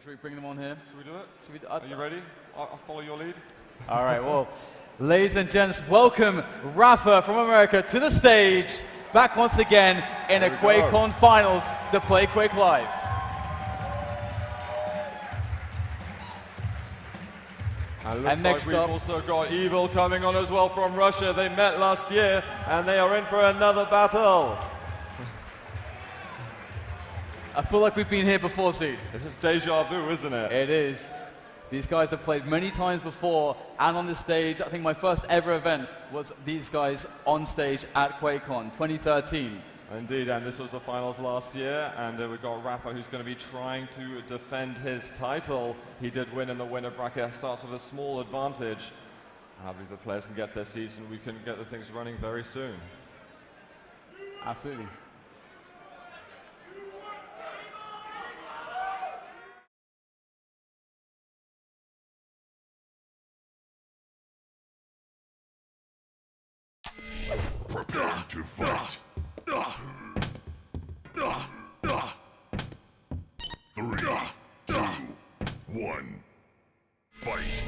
we bring them on here? Should we do it? Are you ready? I'll follow your lead. All right, well, ladies and gents, welcome Rapha from America to the stage, back once again in a QuakeCon finals to play QuakeLive. And next we've also got Evil coming on as well from Russia. They met last year, and they are in for another battle. I feel like we've been here before, Seed. This is deja vu, isn't it? It is. These guys have played many times before, and on this stage, I think my first ever event was these guys on stage at QuakeCon 2013. Indeed, and this was the finals last year, and we've got Rapha, who's going to be trying to defend his title. He did win in the winner bracket, starts with a small advantage. I believe the players can get their seats, and we can get the things running very soon. Absolutely. Prepare to fight. 3, 2, 1, fight.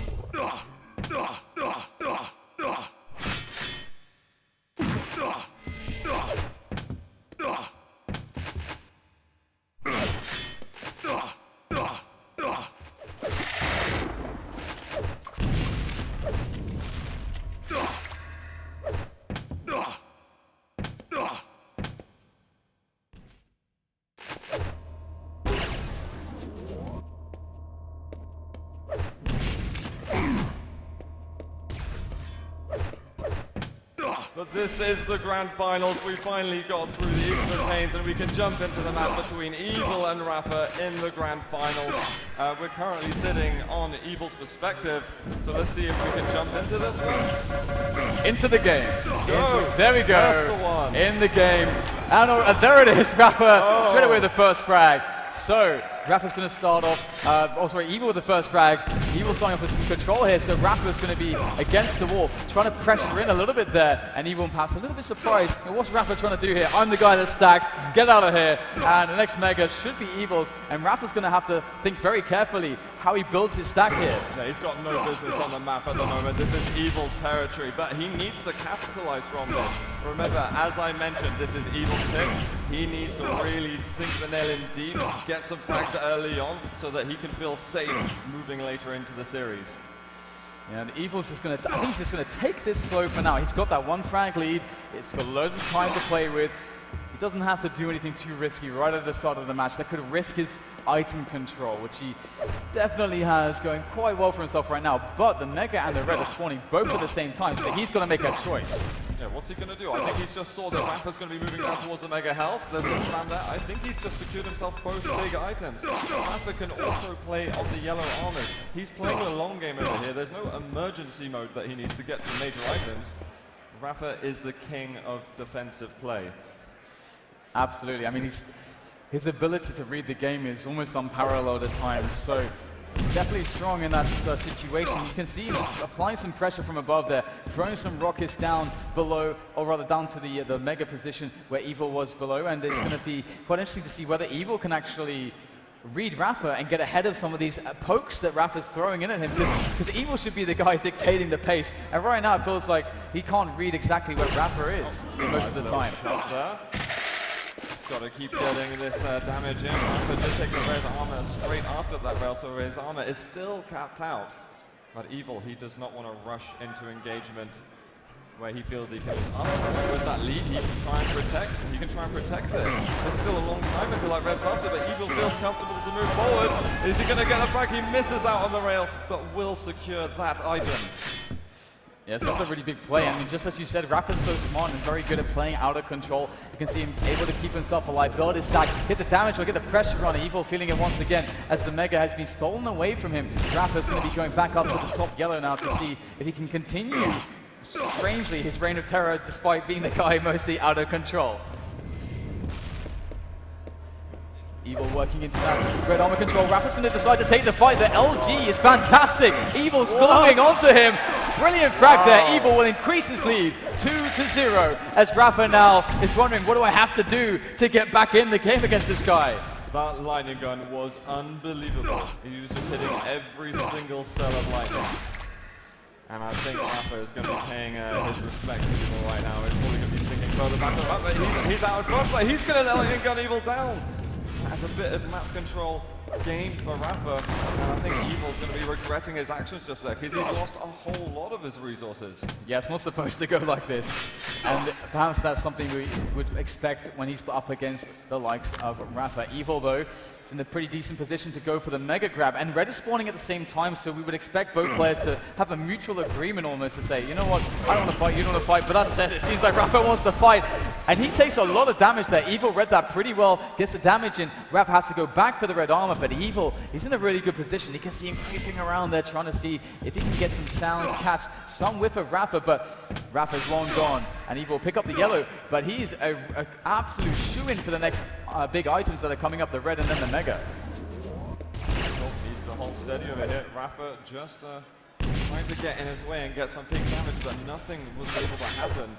But this is the grand finals. We finally got through the extra pains, and we can jump into the match between Evil and Rapha in the grand finals. We're currently sitting on Evil's perspective, so let's see if we can jump into this one. Into the game. There we go. That's the one. In the game. And there it is, Rapha. Straight away with the first frag. So, Rapha's going to start off, Evil with the first frag. Evil starting off with some control here, so Rapha's going to be against the wall, trying to pressure in a little bit there, and Evil perhaps a little bit surprised. And what's Rapha trying to do here? I'm the guy that stacks, get out of here, and the next mega should be Evil's, and Rapha's going to have to think very carefully how he builds his stack here. Yeah, he's got no business on the map at the moment. This is Evil's territory, but he needs to capitalize from this. Remember, as I mentioned, this is Evil's pick. He needs to really sink the nail in deep, get some frags early on, so that he can feel safe moving later into the series. Yeah, and Evil's just going to, I think he's just going to take this slow for now. He's got that one frag lead. It's got loads of time to play with. He doesn't have to do anything too risky right at the start of the match. That could risk his item control, which he definitely has going quite well for himself right now. But the Mega and the Red are spawning both at the same time, so he's got to make a choice. Yeah, what's he going to do? I think he's just saw that Rapha's going to be moving down towards the Mega Health. There's a slam there. I think he's just secured himself both big items. Rapha can also play on the yellow armors. He's playing the long game over here. There's no emergency mode that he needs to get to major items. Rapha is the king of defensive play. Absolutely. I mean, his ability to read the game is almost unparalleled at times. So he's definitely strong in that situation. You can see him applying some pressure from above there, throwing some rockets down below, or rather down to the Mega position where Evil was below. And it's going to be quite interesting to see whether Evil can actually read Rapha and get ahead of some of these pokes that Rapha's throwing in at him, because Evil should be the guy dictating the pace, and right now it feels like he can't read exactly where Rapha is most of the time. Got to keep getting this damage in. Rapha did take the red armor straight after that rail, so his armor is still capped out. But Evil, he does not want to rush into engagement where he feels he can. With that lead, he can try and protect. He can try and protect it. There's still a long time until that red's after, but Evil feels comfortable to move forward. Is he going to get a frag? He misses out on the rail, but will secure that item. Yes, that's a really big play. I mean, just as you said, Rapha's so smart and very good at playing out of control. You can see him able to keep himself alive, build his stack, hit the damage, or get the pressure on Evil, feeling it once again as the Mega has been stolen away from him. Rapha's going to be going back up to the top yellow now to see if he can continue, strangely, his reign of terror despite being the guy mostly out of control. Evil working into that red armor control. Rapha's going to decide to take the fight. The LG is fantastic. Evil's gluing onto him. Brilliant frag there. Evil will increase his lead 2-0 as Rapha now is wondering, what do I have to do to get back in the game against this guy? That lightning gun was unbelievable. He was just hitting every single cell of lightning. And I think Rapha is going to be paying his respects to Evil right now. He's probably going to be sinking further back to Rapha. He's out of front, but he's going to lightning gun Evil down. That's a bit of map control gained for Rapha, and I think Evil's going to be regretting his actions just there, because he's lost a whole lot of his resources. Yeah, it's not supposed to go like this. And perhaps that's something we would expect when he's up against the likes of Rapha. Evil, though, is in a pretty decent position to go for the mega grab, and Red is spawning at the same time, so we would expect both players to have a mutual agreement almost to say, you know what, I don't want to fight, you don't want to fight, but that said, it seems like Rapha wants to fight. And he takes a lot of damage there. Evil read that pretty well, gets the damage in. Rapha has to go back for the red armor, but Evil, he's in a really good position. You can see him creeping around there, trying to see if he can get some sounds, catch some whiff of Rapha, but Rapha's long gone. And Evil will pick up the yellow, but he's an absolute shoo-in for the next big items that are coming up, the red and then the mega. Needs to hold steady over here. Rapha just trying to get in his way and get some big damage, but nothing was able to happen.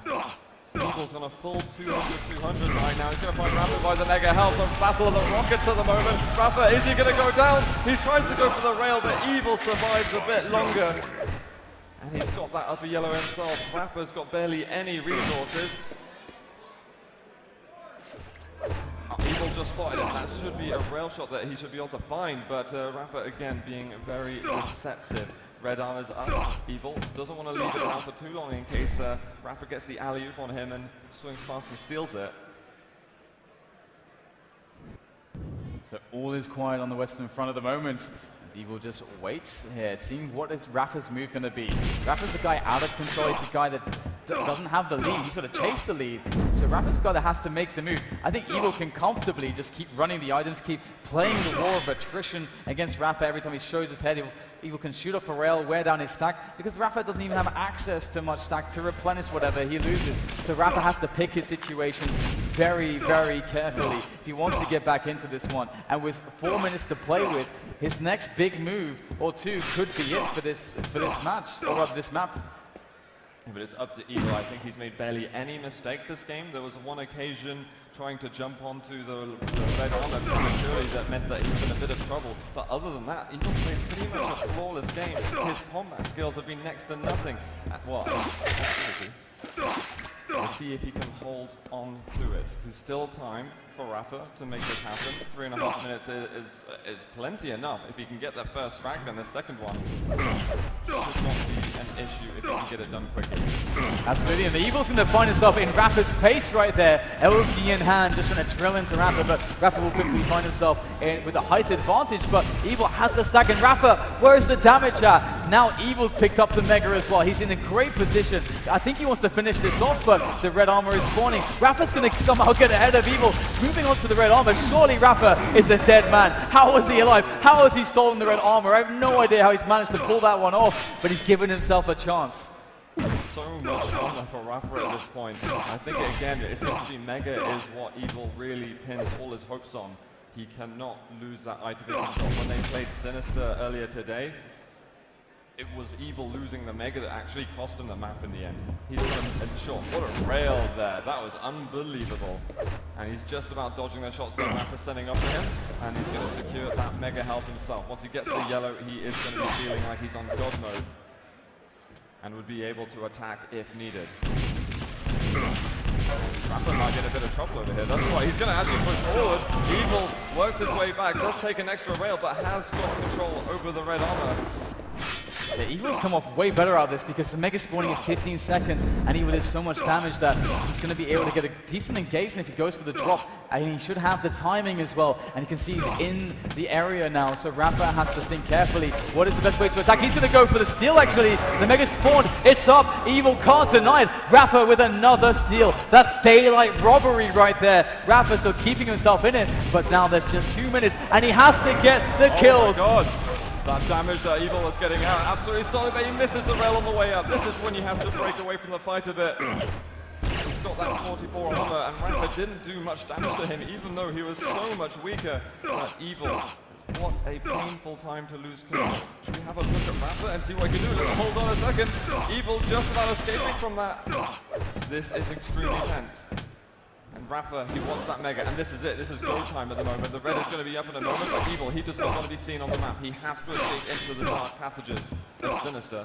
Evil's on a full 200 right now. He's going to find Rapha by the mega health. The battle of the rockets at the moment. Rapha, is he going to go down? He tries to go for the rail, but Evil survives a bit longer. And he's got that upper yellow himself. Rapha's got barely any resources. Evil just spotted him. That should be a rail shot that he should be able to find, but Rapha again being very deceptive. Red armor's up. Evil doesn't want to leave it around for too long in case Rapha gets the alley-oop on him and swings past and steals it. So all is quiet on the western front at the moment, as Evil just waits here, seeing what is Rapha's move going to be. Rapha's the guy out of control. He's the guy that doesn't have the lead. He's got to chase the lead. So Rapha's the guy that has to make the move. I think Evil can comfortably just keep running the items, keep playing the war of attrition against Rapha. Every time he shows his head, Evil can shoot off a rail, wear down his stack, because Rapha doesn't even have access to much stack to replenish whatever he loses. So Rapha has to pick his situations very, very carefully if he wants to get back into this one. And with 4 minutes to play with, his next big move or two could be it for this match, or rather this map. Yeah, but it's up to Evil. I think he's made barely any mistakes this game. There was one occasion trying to jump onto the red armor prematurely that meant that he was in a bit of trouble. But other than that, Evil's played pretty much a flawless game. His combat skills have been next to nothing. Well, we'll see if he can hold on to it. There's still time for Rapha to make this happen. 3.5 minutes is plenty enough. If he can get that first frag, then the second one should not be an issue if he can get it done quickly. Absolutely, and the Evil's going to find himself in Rapha's face right there. LG in hand, just trying to drill into Rapha, but Rapha will quickly find himself with a height advantage, but Evil has the stack, and Rapha, where's the damage at? Now Evil's picked up the mega as well. He's in a great position. I think he wants to finish this off, but the red armor is spawning. Rapha's going to somehow get ahead of Evil. Moving on to the red armor, surely Rapha is a dead man. How was he alive? How has he stolen the red armor? I have no idea how he's managed to pull that one off, but he's given himself a chance. So much armor for Rapha at this point. I think, again, it seems to be mega is what Evil really pins all his hopes on. He cannot lose that item control. When they played Sinister earlier today, it was Evil losing the mega that actually cost him the map in the end. He's going to ensure. What a rail there. That was unbelievable. And he's just about dodging the shots that Rapha's sending up to him. And he's going to secure that mega health himself. Once he gets the yellow, he is going to be feeling like he's on God mode. And would be able to attack if needed. Rapha might get a bit of trouble over here. That's why he's going to actually push forward. Evil works his way back, does take an extra rail, but has got control over the red armor. Yeah, Evil's come off way better out of this because the mega spawning in 15 seconds, and Evil did so much damage that he's going to be able to get a decent engagement if he goes for the drop, and he should have the timing as well, and you can see he's in the area now, so Rapha has to think carefully. What is the best way to attack? He's going to go for the steal, actually. The mega spawned, it's up, Evil can't deny it. Rapha with another steal. That's daylight robbery right there. Rapha still keeping himself in it, but now there's just 2 minutes, and he has to get the kills. Oh my God. That damage that Evil is getting out, absolutely solid, but he misses the rail on the way up. This is when he has to break away from the fight a bit. He's got that 44 armor, and Rapha didn't do much damage to him, even though he was so much weaker. But Evil, what a painful time to lose control. Should we have a look at Rapha and see what he can do? Hold on a second. Evil just about escaping from that. This is extremely tense. Rapha, he wants that Mega, and this is it. This is go time at the moment. The red is going to be up in a moment, but Evil, he does not want to be seen on the map. He has to escape into the dark passages of Sinister.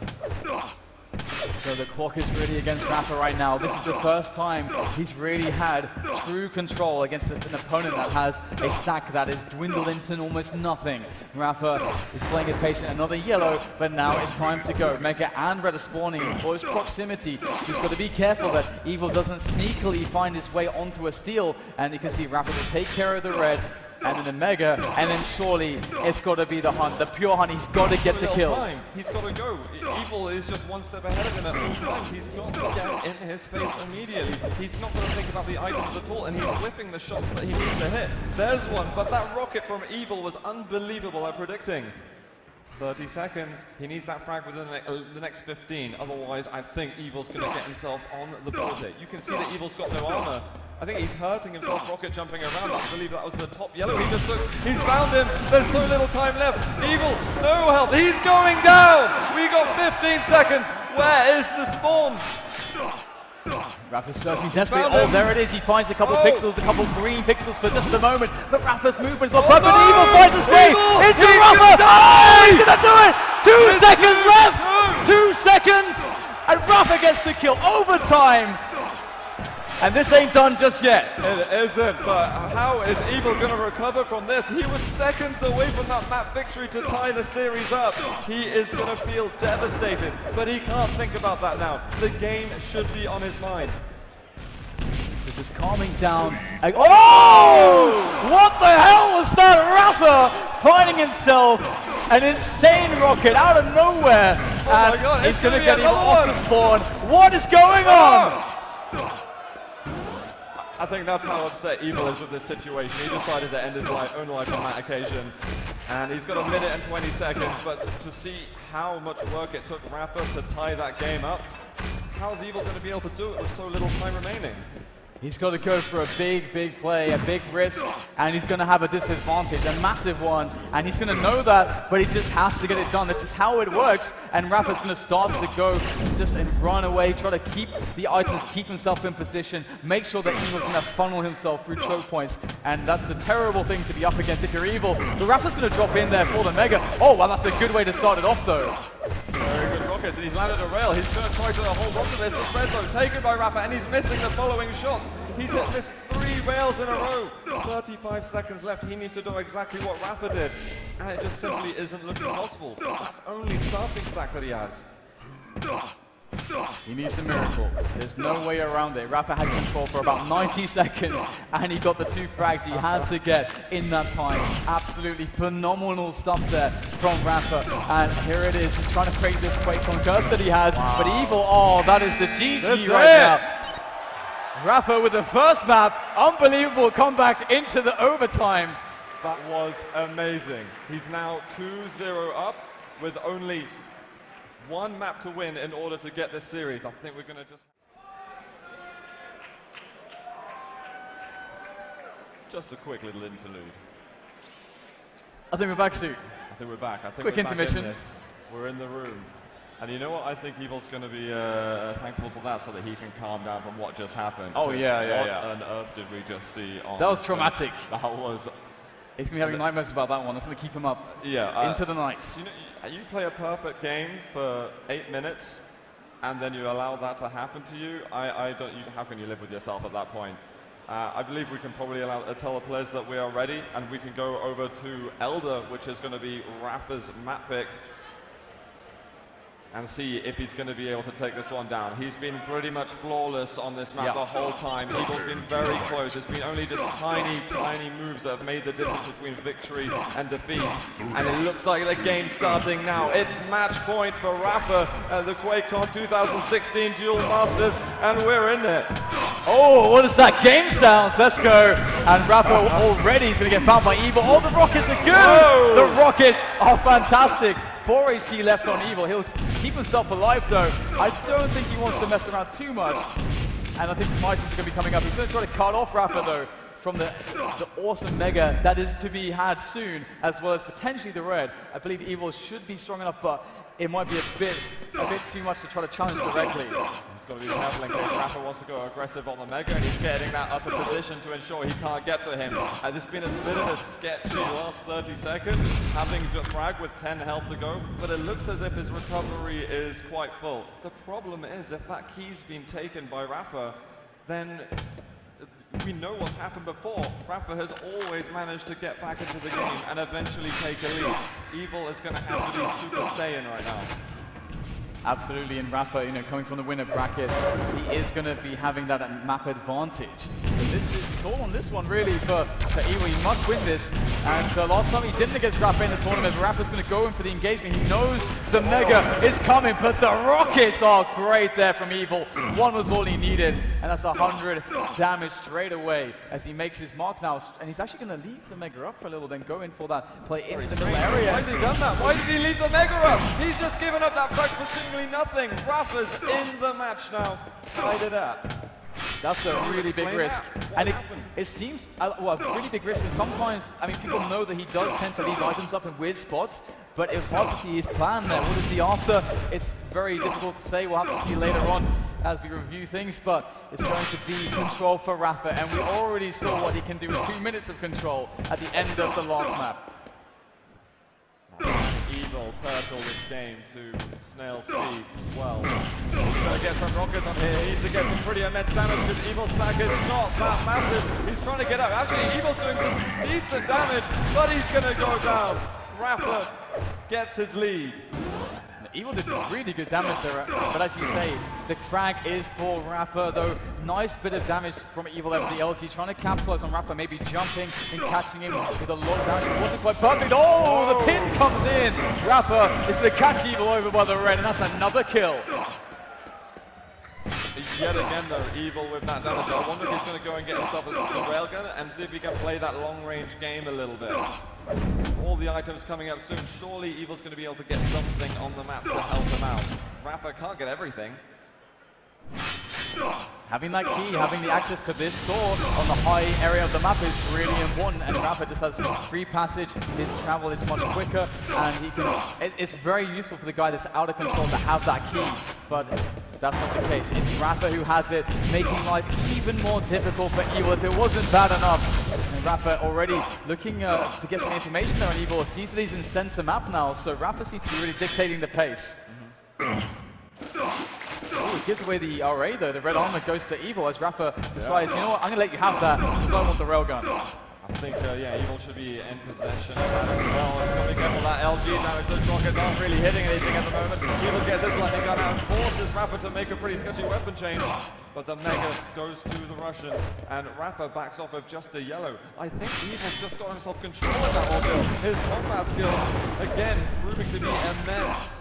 So the clock is really against Rapha right now. This is the first time he's really had true control against an opponent that has a stack that is dwindled into almost nothing. Rapha is playing it patient, another yellow, but now it's time to go. Mega and red are spawning in close proximity. He's got to be careful that Evil doesn't sneakily find his way onto a steal, and you can see Rapha will take care of the red, and then the Mega, and then surely it's got to be the hunt, the pure hunt. He's got to get the kills. He's got to go. Evil is just one step ahead of him at all times. He's got to get in his face immediately. He's not going to think about the items at all, and he's whiffing the shots that he needs to hit. There's one, but that rocket from Evil was unbelievable at predicting. 30 seconds. He needs that frag within the next 15. Otherwise, I think Evil's going to get himself on the board here. You can see that Evil's got no armor. I think he's hurting himself rocket jumping around. I believe that was the top yellow. He just took. He's found him. There's so little time left. Evil, no help. He's going down. We got 15 seconds. Where is the spawn? Rapha's searching desperately. Oh, there it is. He finds a couple pixels, a couple green pixels for just a moment. But Rapha's movement is on perfect. No! Evil finds his way into Rapha. Oh, he's gonna do it. 2 seconds left. 2 seconds, and Rapha gets the kill. Overtime. And this ain't done just yet. It isn't, but how is Evil going to recover from this? He was seconds away from that map victory to tie the series up. He is going to feel devastated, but he can't think about that now. The game should be on his mind. He's just calming down. Oh! What the hell was that? Rapha finding himself an insane rocket out of nowhere. Oh my God, he's going to get him off the spawn. What is going on? I think that's how upset Evil is with this situation. He decided to end his own life on that occasion. And he's got a minute and 20 seconds, but to see how much work it took Rapha to tie that game up, how's Evil going to be able to do it with so little time remaining? He's got to go for a big play, a big risk, and he's going to have a disadvantage, a massive one, and he's going to know that, but he just has to get it done. That's just how it works, and Rapha's going to start to go just and run away, try to keep the items, keep himself in position, make sure that Evil's going to funnel himself through choke points, and that's a terrible thing to be up against if you're Evil. But Rapha's going to drop in there for the Mega. Oh, well, that's a good way to start it off, though. Very good rockets, and he's landed a rail. He's going to try to hold on to this. The red zone taken by Rapha, and he's missing the following shots. He's missed 3 rails in a row. 35 seconds left. He needs to do exactly what Rapha did, and it just simply isn't looking possible. That's only starting stack that he has. He needs a miracle. There's no way around it. Rapha had control for about 90 seconds, and he got the 2 frags he had to get in that time. Absolutely phenomenal stuff there from Rapha. And here it is. He's trying to create this QuakeCon curse that he has. Wow. But Evil, oh, that is the GG right now. Rapha with the first map. Unbelievable comeback into the overtime. That was amazing. He's now 2-0 up with only 1 map to win in order to get this series. I think we're going to just a quick little interlude. I think we're back soon. I think we're back. I think quick we're intermission. Back in this. We're in the room. And you know what? I think Evil's going to be thankful for that so that he can calm down from what just happened. Oh, yeah. What on earth did we just see on that was traumatic. That was... He's going to be having nightmares about that one. That's going to keep him up into the night. You know, you play a perfect game for 8 minutes, and then you allow that to happen to you. How can you live with yourself at that point? I believe we can probably tell the players that we are ready, and we can go over to Elder, which is going to be Rapha's map pick, and see if he's going to be able to take this one down. He's been pretty much flawless on this map the whole time. Evil's been very close. It's been only just tiny moves that have made the difference between victory and defeat. And it looks like the game's starting now. It's match point for Rapha at the QuakeCon 2016 Duel Masters, and we're in it. Oh, what is that? Game sounds. Let's go. And Rapha already is going to get found by Evil. Oh, the rockets are good. Whoa. The rockets are fantastic. 4 HP left on Evil. He'll keep himself alive though. I don't think he wants to mess around too much. And I think Smite is going to be coming up. He's going to try to cut off Rapha though from the awesome Mega that is to be had soon, as well as potentially the red. I believe Evil should be strong enough, but it might be a bit too much to try to challenge directly. He's got to be careful in case Rapha wants to go aggressive on the Mega, and he's getting that upper position to ensure he can't get to him. There's been a bit of a sketchy last 30 seconds, having the frag with 10 health to go, but it looks as if his recovery is quite full. The problem is, if that key's been taken by Rapha, then we know what's happened before. Rapha has always managed to get back into the game and eventually take a lead. Evil is going to have to be Super Saiyan right now. Absolutely, and Rapha, you know, coming from the winner bracket, he is going to be having that map advantage. So it's all on this one, really, for Evil. He must win this. And last time he didn't against Rapha in the tournament, but Rapha's going to go in for the engagement. He knows the Mega is coming, but the rockets are great there from Evil. One was all he needed, and that's 100 damage straight away as he makes his mark now. And he's actually going to leave the Mega up for a little, then go in for that play into the middle area. Why has he done that? Why did he leave the Mega up? He's just given up that frag for singly nothing. Rapha's in the match now. Tied it up. That's a really big risk. And it seems, well, a really big risk. And sometimes, I mean, people know that he does tend to leave items up in weird spots, but it was hard to see his plan there. What is he after? It's very difficult to say. We'll have to see later on as we review things, but it's going to be control for Rapha. And we already saw what he can do in 2 minutes of control at the end of the last map. Evil turtle this game to snail speed as well. He's going to get some rockets on here. He needs to get some pretty immense damage because Evil's stack is not that massive. He's trying to get up. Actually, Evil's doing some decent damage, but he's going to go down. Rapha gets his lead. Evil did really good damage there, but as you say, the frag is for Rapha, though. Nice bit of damage from Evil over the LT, trying to capitalize on Rapha, maybe jumping and catching him with a lot of damage. It wasn't quite perfect. Oh, the pin comes in. Rapha is going to catch Evil over by the red, and that's another kill. Yet again, though, Evil with that damage. I wonder if he's going to go and get himself a railgun and see if he can play that long-range game a little bit. All the items coming up soon. Surely Evil's going to be able to get something on the map to help him out. Rapha can't get everything. Having that key, having the access to this door on the high area of the map is really important, and Rapha just has free passage. His travel is much quicker, and he can. It's very useful for the guy that's out of control to have that key, but that's not the case. It's Rapha who has it, making life even more difficult for Evil. If it wasn't bad enough, and Rapha already looking to get some information there on Evil. Sees that he's in center map now, so Rapha seems to be really dictating the pace. Ooh, it gives away the RA though. The red armor goes to Evil as Rapha decides, you know what, I'm going to let you have that because I want the railgun. I think, yeah, Evil should be in possession of that as well. It's got to be careful that LG damage. Those rockets aren't really hitting anything at the moment. Evil gets his lightning gun out and forces Rapha to make a pretty sketchy weapon change. But the Mega goes to the Russian, and Rapha backs off of just a yellow. I think Evil's just got himself control of that ordeal. His combat skills, again, proving to be immense.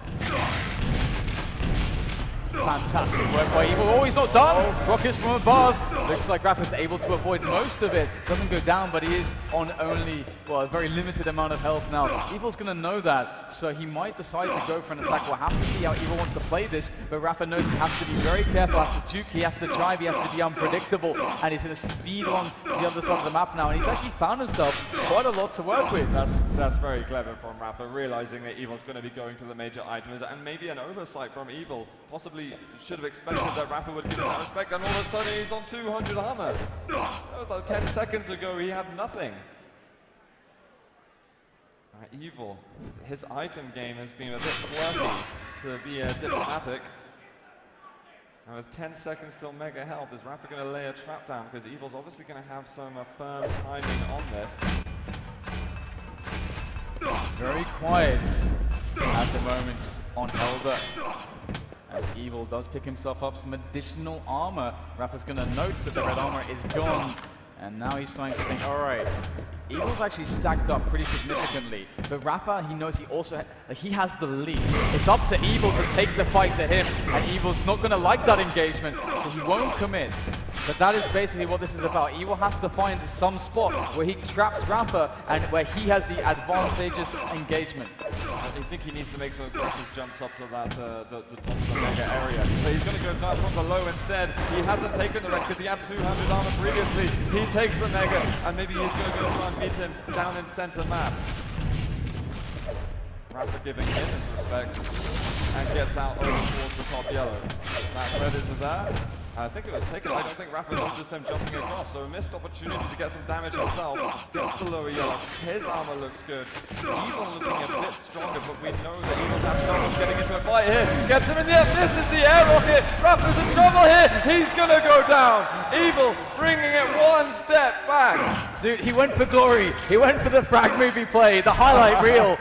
Fantastic work by Evil. Oh, he's not done. Rockets from above. Looks like Rapha's able to avoid most of it. Doesn't go down, but he is on only, well, a very limited amount of health now. Evil's going to know that, so he might decide to go for an attack. We'll have to see how Evil wants to play this, but Rapha knows he has to be very careful, has to juke, he has to drive, he has to be unpredictable, and he's going to speed on to the other side of the map now, and he's actually found himself quite a lot to work with. That's very clever from Rapha, realizing that Evil's going to be going to the major items, and maybe an oversight from Evil. Possibly should have expected that Rapha would give him that respect, and all of a sudden he's on 200 armor. That was like 10 seconds ago, he had nothing. Evil, his item game has been a bit quirky to be diplomatic. And with 10 seconds till mega health, is Rapha going to lay a trap down? Because Evil's obviously going to have some firm timing on this. Very quiet at the moment on Elder. As Evil does pick himself up some additional armor. Rapha's going to notice that the red armor is gone. And now he's starting to think, all right, Evil's actually stacked up pretty significantly. But Rapha, he knows he also he has the lead. It's up to Evil to take the fight to him. And Evil's not going to like that engagement, so he won't commit. But that is basically what this is about. Evil has to find some spot where he traps Rapha and where he has the advantageous engagement. I think he needs to make some aggressive jumps up to that the top of the mega area. So he's going to go down from below instead. He hasn't taken the red because he had 200 armor previously. He takes the mega, and maybe he's going to go try and beat him down in center map. Rapha giving him his respect and gets out over towards the top yellow. That red is there. I think it was taken. I don't think Rapha noticed him jumping across, so a missed opportunity to get some damage himself. Gets the lower yellow. His armor looks good. Evil looking a bit stronger, but we know that Evil's have trouble getting into a fight here. Gets him in the air. This is the air rocket. Rapha's in trouble here. He's gonna go down. Evil bringing it one step back. Dude, he went for glory. He went for the frag movie play, the highlight reel.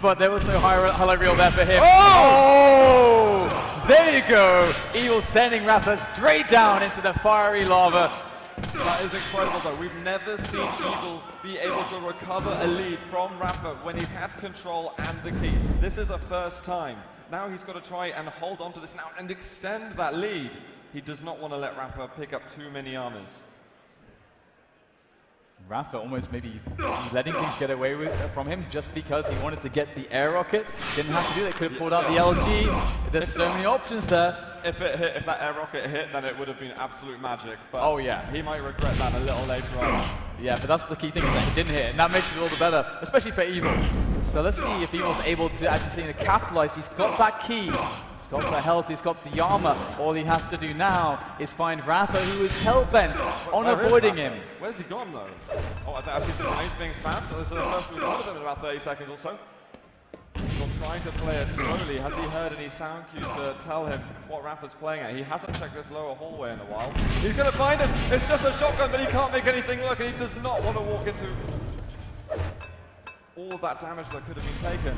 But there was no highlight reel there for him. Oh! There you go. Evil sending Rapha straight down into the fiery lava. That is incredible though. We've never seen Evil be able to recover a lead from Rapha when he's had control and the key. This is a first time. Now he's got to try and hold on to this now and extend that lead. He does not want to let Rapha pick up too many armors. Rapha almost maybe letting things get away from him just because he wanted to get the air rocket. Didn't have to do that. Could have pulled out the LG. There's so many options there. If that air rocket hit, then it would have been absolute magic. But oh yeah, he might regret that a little later on. Yeah, but that's the key thing, is that he didn't hit, and that makes it all the better, especially for Evil. So let's see if Evil's able to actually capitalize. He's got that key. He's got the health, he's got the armor. All he has to do now is find Rapha, who is hell-bent on avoiding him. Where's he gone, though? Oh, I think I see some grenades being spammed. This is the first we've heard of him in about 30 seconds or so. He's trying to play it slowly. Has he heard any sound cues to tell him what Rapha's playing at? He hasn't checked this lower hallway in a while. He's going to find him. It's just a shotgun, but he can't make anything work, and he does not want to walk into all of that damage that could have been taken.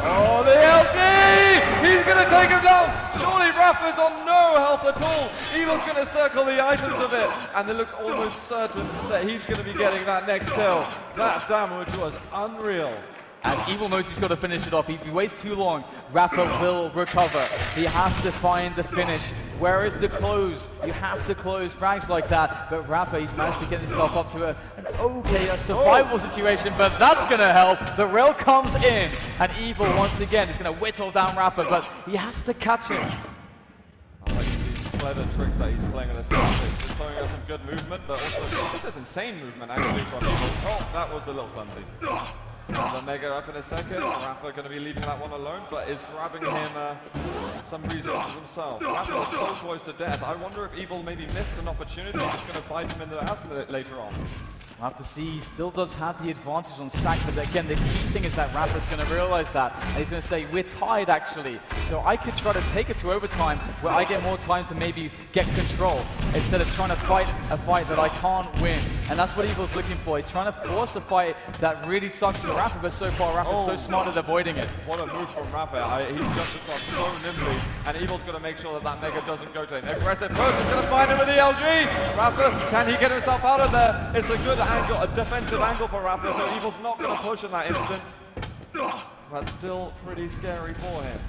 Oh, the LG! He's going to take him down! Surely Rapha's on no health at all! Evil's going to circle the items of it, and it looks almost certain that he's going to be getting that next kill. That damage was unreal. And Evil knows he's got to finish it off. If he waits too long, Rapha will recover. He has to find the finish. Where is the close? You have to close frags like that. But Rapha, he's managed to get himself up to a survival situation, but that's going to help. The rail comes in, and Evil, once again, is going to whittle down Rapha, but he has to catch him. I like these clever tricks that he's playing on the side. He's showing us some good movement, but also, this is insane movement, actually, from Evil. Oh, that was a little clumsy. And the Mega up in a second. Rapha going to be leaving that one alone, but is grabbing him some resources himself. Rapha is so close to death. I wonder if Evil maybe missed an opportunity. He's going to bite him in the ass later on. We'll have to see. He still does have the advantage on stack, but again, the key thing is that Rapha's going to realize that, and he's going to say, we're tied actually, so I could try to take it to overtime where I get more time to maybe get control instead of trying to fight a fight that I can't win. And that's what Evil's looking for. He's trying to force a fight that really sucks for Rapha, but so far Rapha's so smart at avoiding it. What a move from Rapha. He jumped across so nimbly, and Evil's going to make sure that that Mega doesn't go to him. Aggressive person going to find him with the LG. Rapha, can he get himself out of there? It's a good angle, a defensive angle for Rapha, so Evil's not going to push in that instance. That's still pretty scary for him.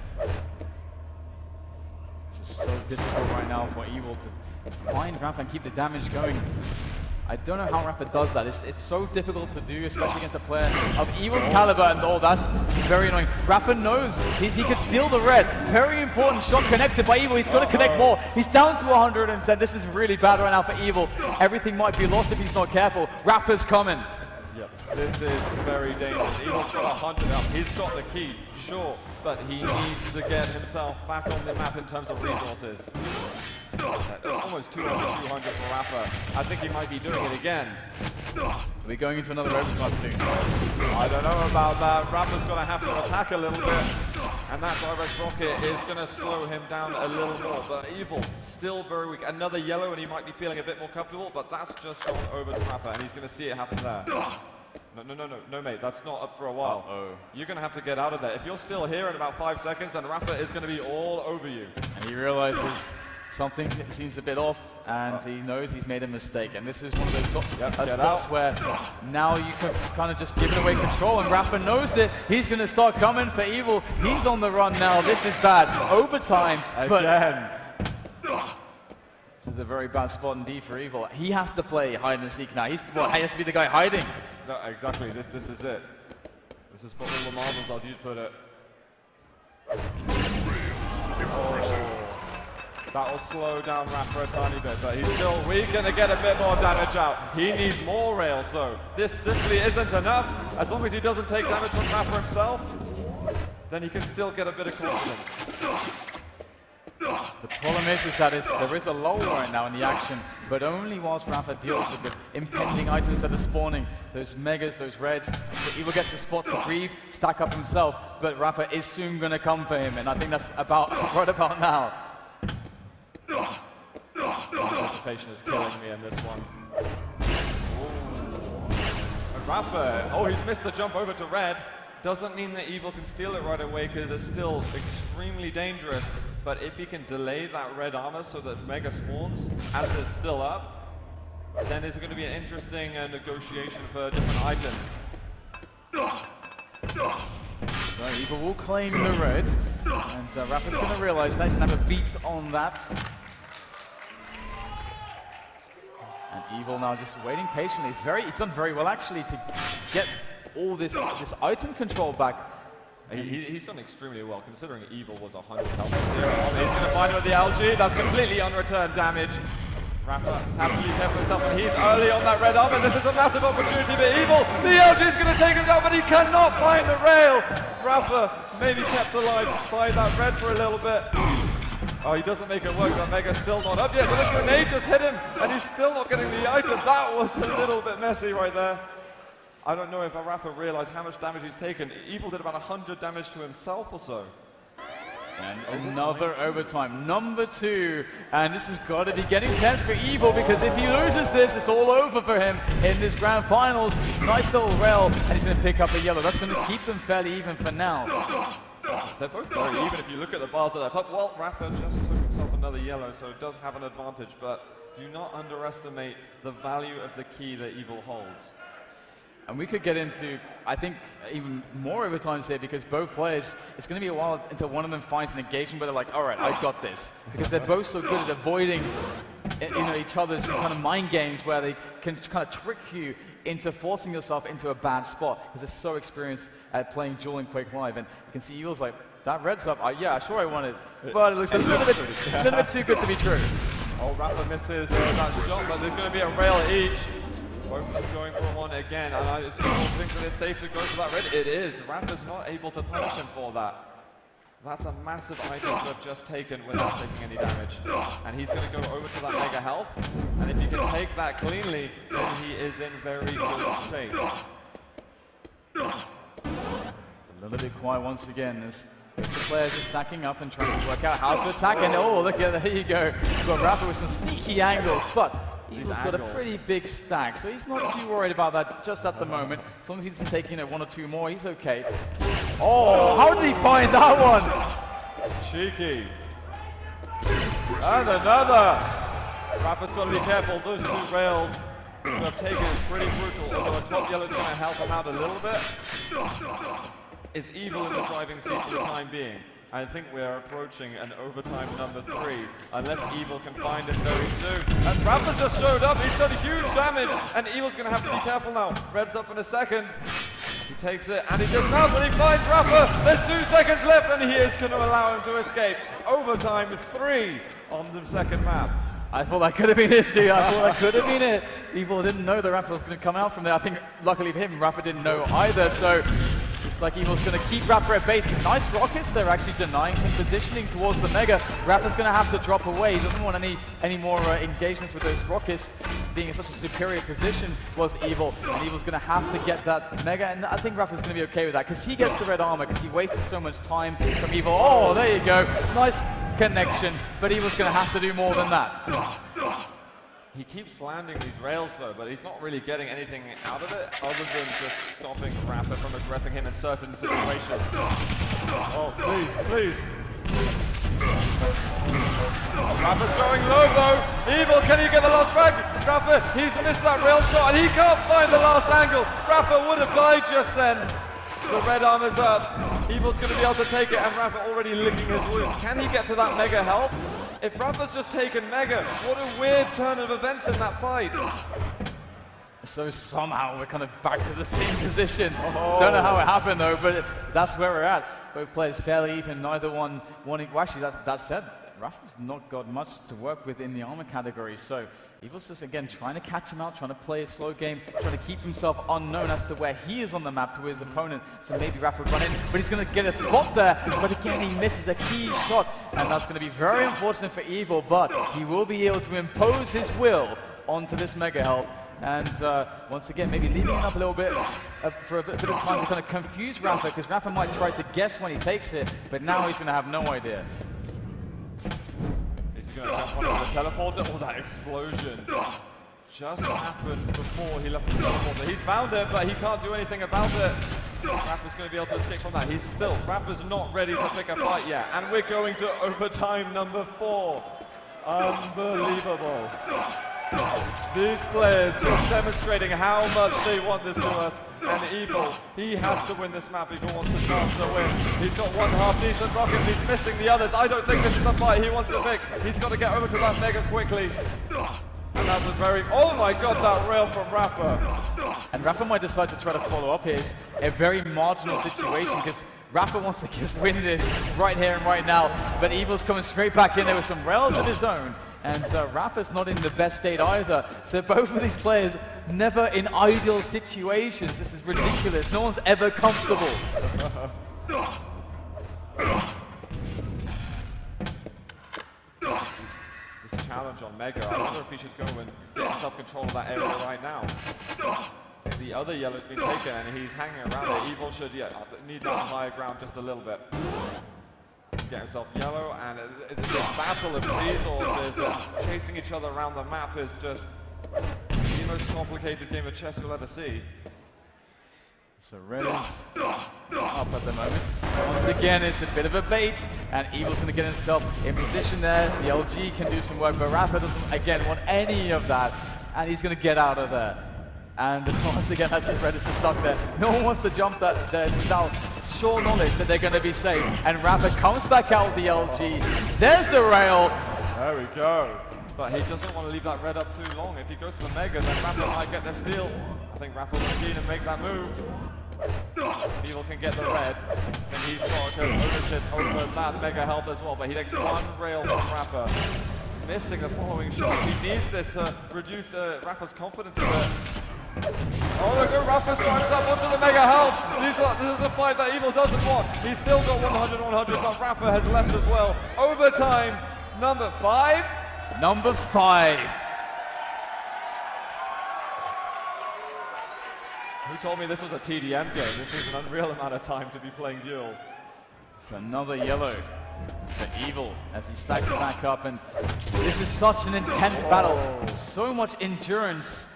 This is so difficult right now for Evil to find Rapha and keep the damage going. I don't know how Rapha does that. It's so difficult to do, especially against a player of Evil's caliber, and that's very annoying. Rapha knows he could steal the red. Very important shot connected by Evil. He's got to connect more. He's down to 110. This is really bad right now for Evil. Everything might be lost if he's not careful. Rapha's coming. Yep, this is very dangerous. Evil's got 100 up. He's got the key, sure, but he needs to get himself back on the map in terms of resources. It's almost 200 for Rapha. I think he might be doing it again. Are we going into another overtime soon? I don't know about that. Rapha's going to have to attack a little bit, and that direct rocket is going to slow him down a little more. But Evil, still very weak. Another yellow, and he might be feeling a bit more comfortable, but that's just gone over to Rapha, and he's going to see it happen there. No, mate, that's not up for a while. You're going to have to get out of there. If you're still here in about 5 seconds, then Rapha is going to be all over you. And he realizes something seems a bit off, and he knows he's made a mistake. And this is one of those spots where now you can kind of just give away control, and Rapha knows it. He's going to start coming for Evil. He's on the run now. This is bad. Overtime. Again. This is a very bad spot indeed for Evil. He has to play hide and seek now. He has to be the guy hiding. No, exactly. This is it. This is for all the marbles, as you'd put it. That'll slow down Rapha a tiny bit, but he's still weakened to get a bit more damage out. He needs more rails though. This simply isn't enough. As long as he doesn't take damage from Rapha himself, then he can still get a bit of confidence. The problem is that there is a lull right now in the action, but only whilst Rapha deals with the impending items that are spawning, those megas, those reds. So Evil gets the spot to breathe, stack up himself, but Rapha is soon going to come for him, and I think that's right about now. Anticipation is killing me in this one. And Rapha, oh, he's missed the jump over to red. Doesn't mean that Evil can steal it right away because it's still extremely dangerous. But if he can delay that red armor so that Mega spawns as it's still up, then it's going to be an interesting negotiation for different items. So Evil will claim the red, and Rapha's going to realize that he's going to have a beat on that. And Evil now just waiting patiently. He's done very well actually to get all this item control back. He's done extremely well, considering Evil was 100 health. He's going to find him with the LG. That's completely unreturned damage. Rapha has to be careful himself, and he's early on that red armor. This is a massive opportunity for Evil. The LG is going to take him down, but he cannot find the rail. Rapha maybe kept alive by that red for a little bit. Oh, he doesn't make it work. That Mega's still not up yet, but the grenade just hit him, and he's still not getting the item. That was a little bit messy right there. I don't know if Rapha realized how much damage he's taken. Evil did about 100 damage to himself or so. And another overtime, number 2. And this has got to be getting tense for Evil, because if he loses this, it's all over for him in this grand finals. Nice little rail, and he's going to pick up a yellow. That's going to keep them fairly even for now. They're both very even if you look at the bars at the top. Well, Rapha just took himself another yellow, so it does have an advantage, but do not underestimate the value of the key that Evil holds. And we could get into, I think, even more overtimes here, because both players, it's going to be a while until one of them finds an engagement, but they're like, all right, I got this. Because they're both so good at avoiding each other's kind of mind games where they can kind of trick you into forcing yourself into a bad spot, because they're so experienced at playing Duel and QuakeLive. And you can see Evil's like, that red's up, yeah, sure I want it, but it looks a little bit too good to be true. Oh, Rapha misses that shot, but there's going to be a rail each. Both of them going for one again, and I just think that it's safe to go for that red. It is. Rapha's not able to punish him for that. That's a massive item to have just taken without taking any damage. And he's going to go over to that mega health, and if he can take that cleanly, then he is in very good shape. It's a little bit quiet once again as the players are stacking up and trying to work out how to attack. And oh, look at there you go. You've got Rapha with some sneaky angles, but Evil's got a pretty big stack, so he's not too worried about that just at the moment. As long as he doesn't take, 1 or 2 more, he's okay. Oh, how did he find that one? Cheeky. And another. Rapha's got to be careful. Those 2 rails that have taken is pretty brutal, although a top yellow is going to help him out a little bit. It's Evil in the driving seat for the time being. I think we're approaching an overtime number 3, unless Evil can find him very soon. And Rapha just showed up, he's done huge damage, and Evil's going to have to be careful now. Red's up in a second. He takes it, and he just now, but he finds Rapha. There's 2 seconds left, and he is going to allow him to escape. Overtime 3 on the second map. I thought that could have been it, too. I thought that could have been it. Evil didn't know that Rapha was going to come out from there. I think, luckily for him, Rapha didn't know either, so it's like Evil's going to keep Rapha at base. Nice rockets. They're actually denying some positioning towards the Mega. Rapha's going to have to drop away. He doesn't want any more engagements with those rockets. Being in such a superior position was Evil, and Evil's going to have to get that Mega, and I think Rapha's going to be okay with that, because he gets the red armor, because he wasted so much time from Evil. Oh, there you go. Nice connection, but Evil's going to have to do more than that. He keeps landing these rails though, but he's not really getting anything out of it other than just stopping Rapha from aggressing him in certain situations. Oh, please, please. Rapha's going low though. Evil, can he get the last frag? Rapha, he's missed that rail shot and he can't find the last angle. Rapha would have died just then. The red armor's up. Evil's going to be able to take it, and Rapha already licking his wounds. Can he get to that Mega health? If Rapha's just taken Mega, what a weird turn of events in that fight. So somehow we're kind of back to the same position. Don't know how it happened though, but that's where we're at. Both players fairly even, neither one wanting, well actually that said, Rapha's not got much to work with in the armor category, so Evil's just again trying to catch him out, trying to play a slow game, trying to keep himself unknown as to where he is on the map to his opponent, so maybe Rapha would run in, but he's going to get a spot there, but again he misses a key shot, and that's going to be very unfortunate for Evil, but he will be able to impose his will onto this Mega Health. And once again, maybe leaving it up a little bit for a bit of time to kind of confuse Rapha, because Rapha might try to guess when he takes it, but now he's going to have no idea. Is he going to jump onto the teleporter? Oh, that explosion just happened before he left the teleporter. He's found it, but he can't do anything about it. Rapha's going to be able to escape from that. Rapha's not ready to pick a fight yet. And we're going to overtime number 4. Unbelievable. These players just demonstrating how much they want this to us. And Evil, he has to win this map if he wants the chance to win. He's got one half-decent rocket, he's missing the others. I don't think this is a fight he wants to pick. He's got to get over to that Mega quickly. And that's a very... Oh my god, that rail from Rapha. And Rapha might decide to try to follow up here. It's a very marginal situation, because Rapha wants to just win this right here and right now. But Evil's coming straight back in there with some rails of his own. And Rapha's not in the best state either. So both of these players never in ideal situations. This is ridiculous. No one's ever comfortable. This challenge on Mega, I wonder if he should go and get himself control of that area right now. The other yellow's been taken and he's hanging around it. Evil should need that higher ground just a little bit. Get himself yellow, and this battle of resources and chasing each other around the map is just the most complicated game of chess you'll ever see. So Red is up at the moment. Once again, it's a bit of a bait, and Evil's going to get himself in position there. The LG can do some work, but Rapha doesn't, again, want any of that, and he's going to get out of there. And once again, that's it, Red is just stuck there. No one wants to jump that there without sure knowledge that they're going to be safe. And Rapha comes back out with the LG. There's the rail. There we go. But he doesn't want to leave that Red up too long. If he goes for the Mega, then Rapha might get the steal. I think Rapha will see and make that move. If Evil can get the Red, then he's got to ownership over that Mega Health as well. But he takes one rail from Rapha. Missing the following shot. He needs this to reduce Rapha's confidence a bit. Oh look at Rapha starts up onto the Mega Health. This is a fight that Evil doesn't want. He's still got 100-100, but Rapha has left as well. Overtime, number 5. Number 5. Who told me this was a TDM game? This is an unreal amount of time to be playing Duel. It's another yellow for Evil as he stacks it back up, and this is such an intense battle. So much endurance.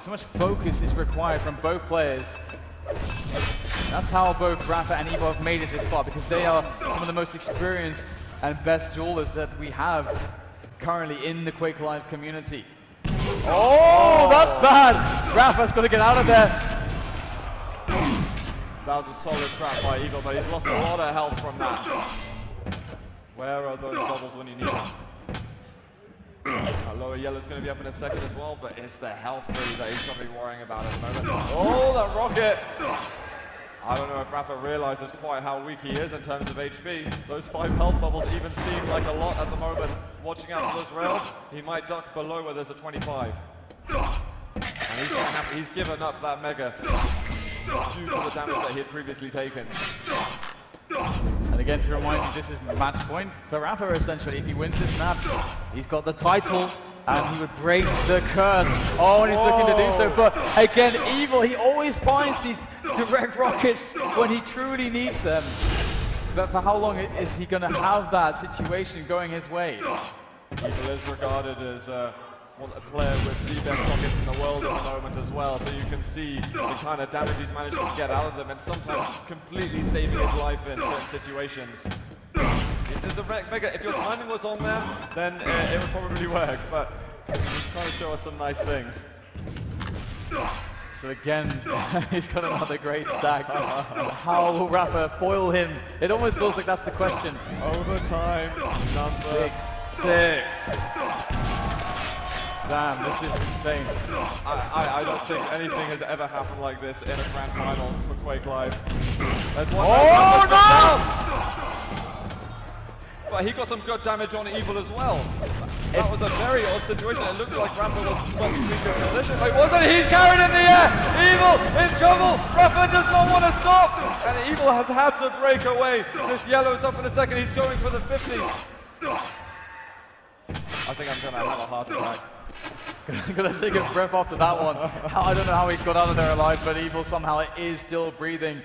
So much focus is required from both players. That's how both Rapha and Evil have made it this far, because they are some of the most experienced and best duelers that we have currently in the QuakeLive community. Oh, that's bad! Rapha's got to get out of there. That was a solid trap by Evil, but he's lost a lot of health from that. Where are those bubbles when you need them? Lower yellow's going to be up in a second as well, but it's the health really that he's going to be worrying about at the moment. Oh, that rocket! I don't know if Rapha realizes quite how weak he is in terms of HP. Those 5 health bubbles even seem like a lot at the moment. Watching out for those rails, he might duck below where there's a 25. And he's given up that Mega due to the damage that he had previously taken. And again, to remind you, this is match point for Rapha essentially. If he wins this map, he's got the title, and he would break the curse. Oh, and he's looking to do so, but again, Evil, he always finds these direct rockets when he truly needs them. But for how long is he going to have that situation going his way? Evil is regarded as a player with the best rockets in the world at the moment as well, so you can see the kind of damage he's managed to get out of them, and sometimes completely saving his life in certain situations. The Mega, if your timing was on there, then it would probably work, but he's trying to show us some nice things. So again, he's got another great stack. How will Rapha foil him? It almost feels like that's the question. Overtime number 6. Damn, this is insane. I don't think anything has ever happened like this in a grand final for QuakeLive. Oh no! but he got some good damage on Evil as well. That was a very odd situation. It looked like Rapha was much weaker position. But it wasn't. He's carried in the air. Evil in trouble. Rapha does not want to stop. And Evil has had to break away. This yellow is up in a second. He's going for the 50. I think I'm going to have a heart attack. Gonna take a breath after that one. I don't know how he got out of there alive, but Evil somehow is still breathing.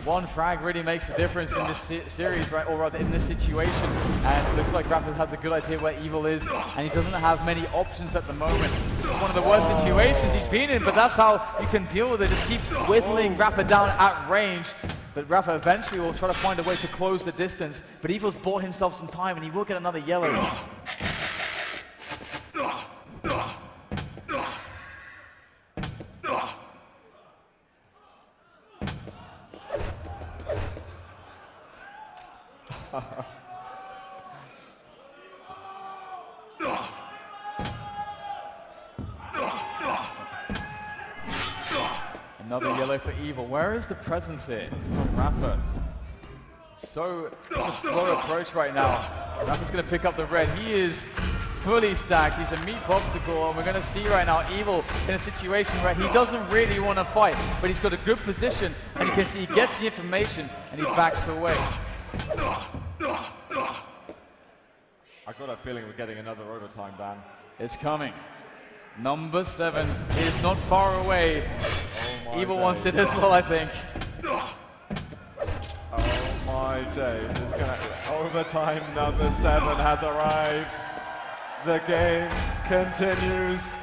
One frag really makes a difference in this series, right, or rather in this situation. And it looks like Rapha has a good idea where Evil is, and he doesn't have many options at the moment. This is one of the worst situations he's been in, but that's how you can deal with it. Just keep whittling Rapha down at range. But Rapha eventually will try to find a way to close the distance. But Evil's bought himself some time, and he will get another yellow. Another yellow for Evil. Where is the presence here from Rapha? Such a slow approach right now. Rapha's going to pick up the red. He is fully stacked. He's a meat popsicle, and we're going to see right now Evil in a situation where he doesn't really want to fight, but he's got a good position, and you can see he gets the information, and he backs away. I got a feeling we're getting another overtime ban. It's coming. Number 7 is not far away. Oh Evil wants it as well, I think. Oh my days, it's gonna overtime number 7 has arrived. The game continues,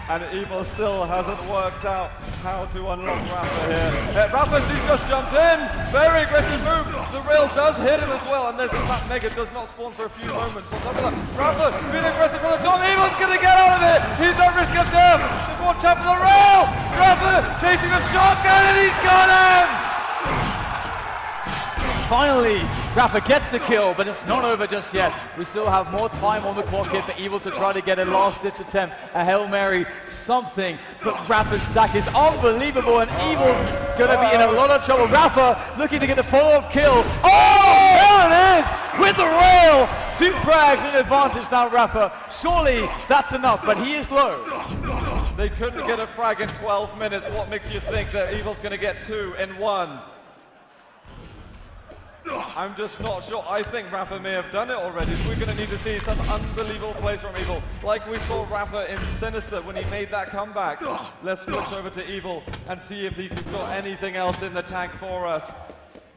and Evil still hasn't worked out how to unlock Rapha here. Rapha, he's just jumped in, very aggressive move. The rail does hit him as well, and there's that mega does not spawn for a few moments. On top of that, Rapha being aggressive from the top. Evil's gonna get out of it. He's at risk of death. The one tap of the rail. Rapha chasing a shotgun, and he's got him. Finally, Rapha gets the kill, but it's not over just yet. We still have more time on the clock here for Evil to try to get a last-ditch attempt, a Hail Mary, something. But Rapha's stack is unbelievable, and Evil's going to be in a lot of trouble. Rapha looking to get the follow-up kill. Oh, there it is, with the rail. 2 frags in advantage now, Rapha. Surely that's enough, but he is low. They couldn't get a frag in 12 minutes. What makes you think that Evil's going to get 2 in 1? I'm just not sure. I think Rapha may have done it already. So we're going to need to see some unbelievable plays from Evil, like we saw Rapha in Sinister when he made that comeback. Let's switch over to Evil and see if he's got anything else in the tank for us.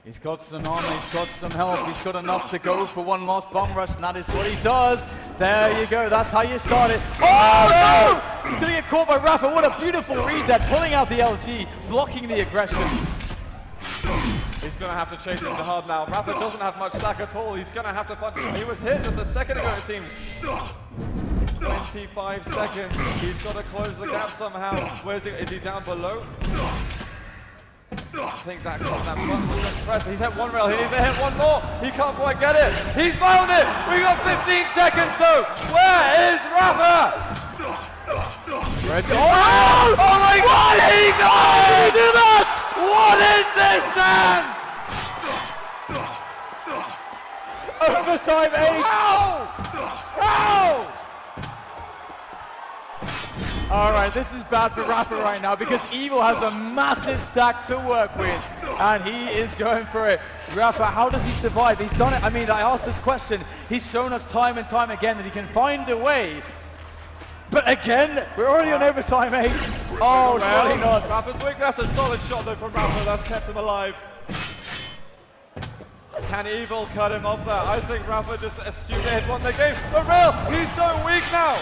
He's got some armor, he's got some health, he's got enough to go for one last bomb rush, and that is what he does. There you go, that's how you start it. Oh no! He's going to get caught by Rapha. What a beautiful read there, pulling out the LG, blocking the aggression. He's going to have to chase him hard now. Rapha doesn't have much stack at all. He's going to have to find... He was hit just a second ago, it seems. 25 seconds. He's got to close the gap somehow. Where is he? Is he down below? I think that button was just pressed. He's hit one rail. He needs to hit one more. He can't quite get it. He's found it. We got 15 seconds though. Where is Rapha? Oh my God! He did us! What is this, Dan? Overtime 8. How? All right, this is bad for Rapha right now because Evil has a massive stack to work with, and he is going for it. Rapha, how does he survive? He's done it. I mean, I asked this question. He's shown us time and time again that he can find a way. But again, we're already on overtime 8. Oh, surely not. Rapha's weak. That's a solid shot though from Rapha. That's kept him alive. Can Evil cut him off there? I think Rapha just assumed they had won the game. But real, he's so weak now.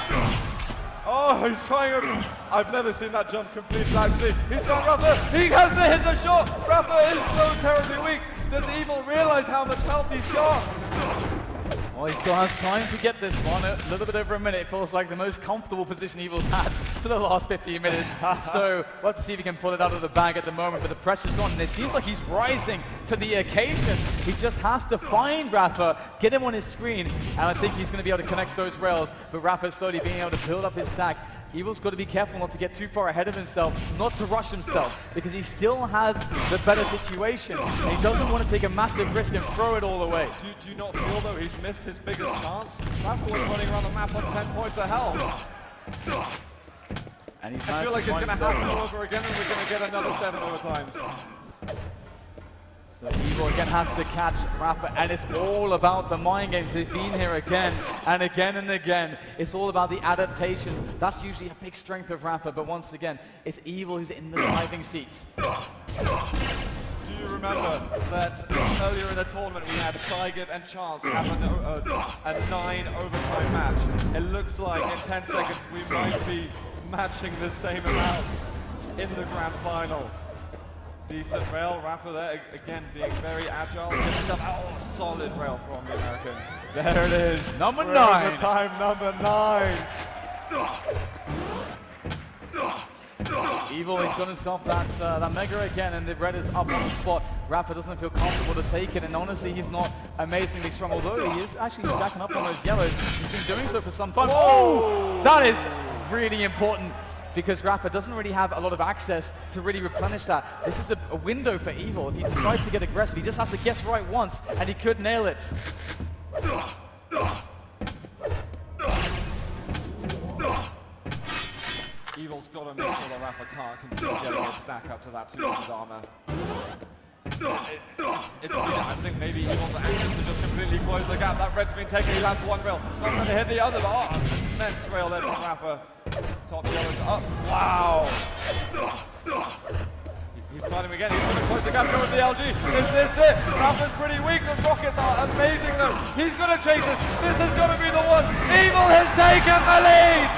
Oh, he's trying. I've never seen that jump complete actually. He's done Rapha. He has to hit the shot. Rapha is so terribly weak. Does Evil realize how much health he's got? Well, he still has time to get this one. A little bit over a minute. It feels like the most comfortable position Evil's had for the last 15 minutes. So we'll have to see if he can pull it out of the bag at the moment. But the pressure's on, and it seems like he's rising to the occasion. He just has to find Rapha, get him on his screen, and I think he's going to be able to connect those rails. But Rapha's slowly being able to build up his stack Evil's got to be careful not to get too far ahead of himself, not to rush himself, because he still has the better situation. And he doesn't want to take a massive risk and throw it all away. Do you not feel, though, he's missed his biggest chance? Rapha was running around the map on 10 points of health. And he's I feel like it's going to happen over again, and we're going to get another 7 overtimes. So Evil again has to catch Rapha, and it's all about the mind games. They've been here again and again and again. It's all about the adaptations. That's usually a big strength of Rapha, but once again, it's Evil who's in the driving seats. Do you remember that earlier in the tournament we had Saiget and Chance have a 9 overtime match? It looks like in 10 seconds we might be matching the same amount in the grand final. Decent rail, Rapha there, again being very agile. Oh, solid rail from the American. There it is. Number We're 9. Overtime number 9. Evil, he's got himself that Mega again, and the red is up on the spot. Rapha doesn't feel comfortable to take it, and honestly, he's not amazingly strong, although he is actually stacking up on those yellows. He's been doing so for some time. Oh! That is really important, because Rapha doesn't really have a lot of access to really replenish that. This is a window for Evil. If he decides to get aggressive, he just has to guess right once, and he could nail it. Evil's got to make sure that Rapha can't continue getting his stack up to that 200 armor. I think maybe he wants access to just completely close the gap. That red's been taken, he lands one rail. Not going to hit the other, but immense rail there from Rapha. Top yellow's up. Wow! He's fighting again, he's going to close the gap, go with the LG. Is this it? Rapha's pretty weak, the rockets are amazing though. He's going to chase this. This is going to be the one. Evil has taken the lead!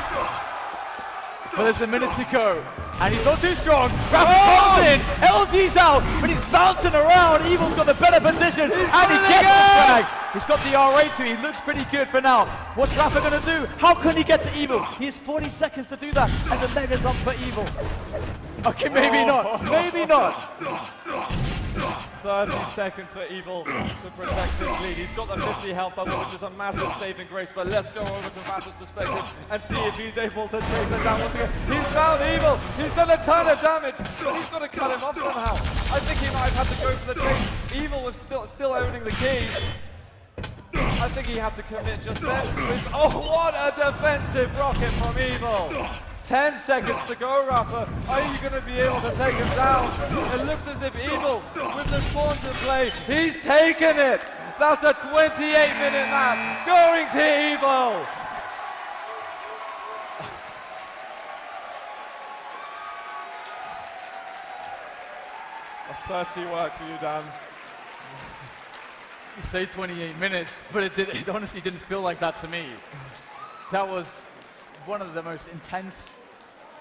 But there's a minute to go, and he's not too strong. Rapha comes in, LG's out, but he's bouncing around. Evil's got the better position, and he gets the frag. He's got the R8 too, he looks pretty good for now. What's Rapha gonna do? How can he get to Evil? He has 40 seconds to do that, and the Mega's up for Evil. Okay, maybe not, maybe not. 30 seconds for Evil to protect this lead. He's got the 50 health bubble, which is a massive saving grace, but let's go over to Rapha's perspective and see if he's able to chase it down once again. He's found Evil, he's done a ton of damage, but he's got to cut him off somehow. I think he might have had to go for the chase. Evil was still owning the key. I think he had to commit just then. Oh, what a defensive rocket from Evil! 10 seconds to go, Rapha. Are you going to be able to take him down? It looks as if Evil, with the spawns in play, he's taken it! That's a 28-minute map going to Evil! That's thirsty work for you, Dan. You say 28 minutes, but it honestly didn't feel like that to me. That was one of the most intense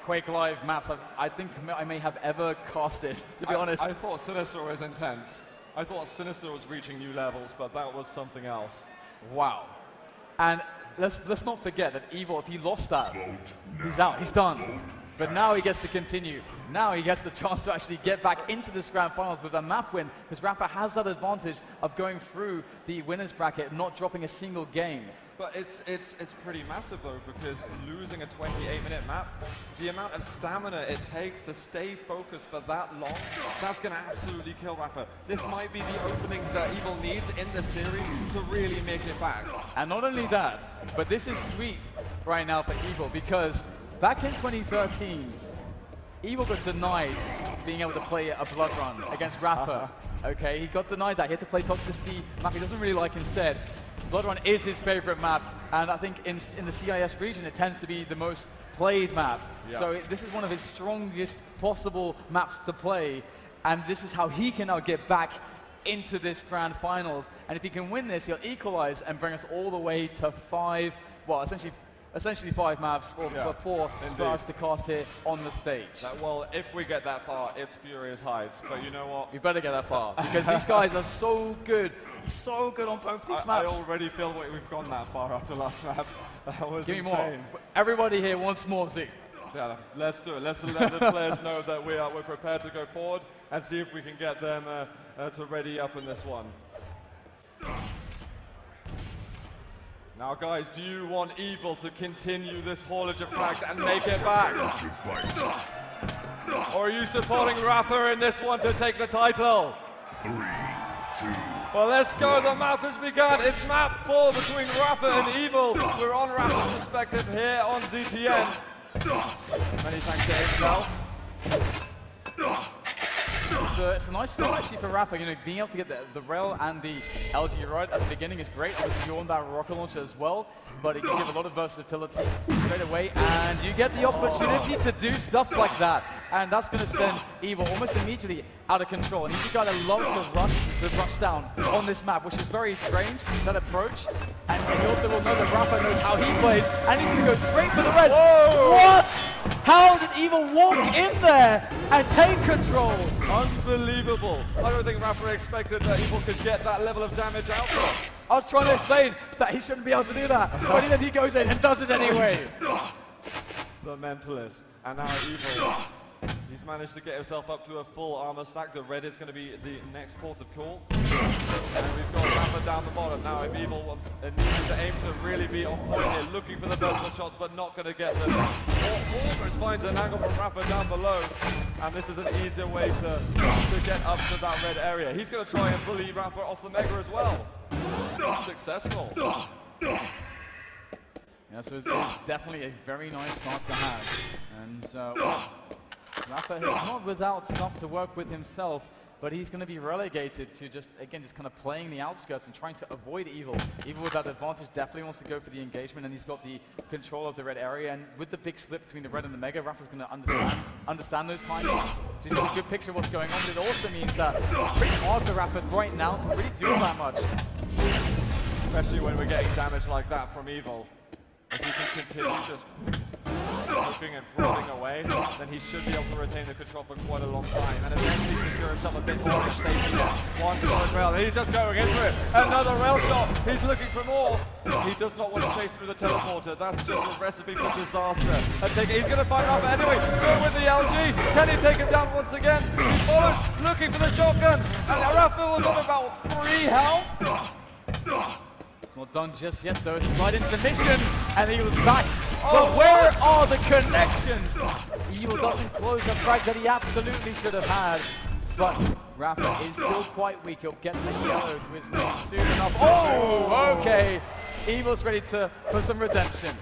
QuakeLive maps I think I may have ever casted, to be honest. I thought Sinister was intense. I thought Sinister was reaching new levels, but that was something else. Wow. And let's not forget that Evil, if he lost that, he's out, he's done. But now he gets to continue. Now he gets the chance to actually get back into this grand finals with a map win, because Rapha has that advantage of going through the winners bracket, not dropping a single game. But it's pretty massive though, because losing a 28-minute map, the amount of stamina it takes to stay focused for that long, that's going to absolutely kill Rapha. This might be the opening that Evil needs in the series to really make it back. And not only that, but this is sweet right now for Evil, because back in 2013, Evil got denied being able to play a BloodRun against Rapha. Okay, he got denied that. He had to play Toxicity map he doesn't really like instead. BloodRun is his favorite map, and I think in the CIS region it tends to be the most played map. Yeah. So this is one of his strongest possible maps to play, and this is how he can now get back into this grand finals. And if he can win this, he'll equalize and bring us all the way to 5, well, essentially 5 maps, or 4 for us to cast here on the stage. Well, if we get that far, it's Furious Heights. But you know what? We better get that far, because these guys are so good on both these maps. I already feel like we've gone that far after last map. That was Give me insane. more. Everybody here wants more, see. Yeah, let's do it. Let's let the players know that we're prepared to go forward and see if we can get them to ready up in this one. Now guys, do you want Evil to continue this haulage of frags and make it back? To fight. Or are you supporting Rapha in this one to take the title? 3, 2. Well, let's go. The map has begun. It's map 4 between Rapha and Evil. We're on Rapha's perspective here on ZTN. Many thanks to Intel. It's a nice start actually for Rapha, you know, being able to get the rail and the LG right at the beginning is great. Obviously you own that rocket launcher as well, but it can give a lot of versatility straight away, and you get the opportunity to do stuff like that. And that's going to send Evil almost immediately out of control. And he's a guy that loves to rush the rush down on this map, which is very strange, that approach. And he also will know that Rapha knows how he plays, and he's going to go straight for the red. Whoa! What? How did Evil walk in there and take control? Unbelievable. I don't think Rapha expected that Evil could get that level of damage out there. I was trying to explain that he shouldn't be able to do that, but then he goes in and does it anyway. The Mentalist. And now Evil. He's managed to get himself up to a full armor stack. The red is going to be the next port of call. And we've got Rapha down the bottom. Now if Evil wants and needs to aim to really be on point here, looking for the vertical shots but not going to get them. Almost finds an angle from Rapha down below. And this is an easier way to get up to that red area. He's going to try and bully Rapha off the Mega as well. Successful. Yeah, so it's definitely a very nice start to have. And Rapha is not without stuff to work with himself, but he's going to be relegated to just kind of playing the outskirts and trying to avoid Evil. Evil with that advantage definitely wants to go for the engagement, and he's got the control of the red area. And with the big split between the red and the Mega, Rapha's going to understand those timings. So he's got a good picture of what's going on, but it also means that it's pretty hard for Rapha right now to really do that much. Especially when we're getting damage like that from Evil. If he can continue just poking and prodding away, then he should be able to retain the control for quite a long time and eventually secure himself a bit more in safety. One solid rail, and he's just going into it. Another rail shot, he's looking for more. He does not want to chase through the teleporter. That's just a recipe for disaster. He's going to fight Rapha anyway. Go with the LG. Can he take him down once again? He follows, looking for the shotgun. And Rapha was on about 3 health. Not done just yet though, slide into mission, and he was back. But where are the connections? Evil doesn't close the frag that he absolutely should have had. But Rapha is still quite weak. He'll get the yellow to his name soon enough. Oh, okay. Evil's ready for some redemption.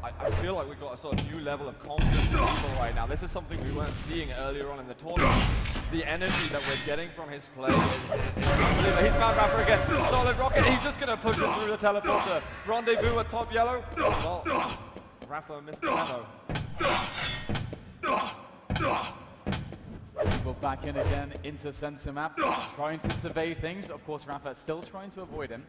I feel like we've got a sort of new level of confidence in Evil right now. This is something we weren't seeing earlier on in the tournament. The energy that we're getting from his play is unbelievable. He's found Rapha again. Solid rocket. He's just going to push it through the teleporter. Rendezvous at top yellow. Well, Rapha missed the memo. Evil back in again into center map, trying to survey things. Of course, Rapha still trying to avoid him.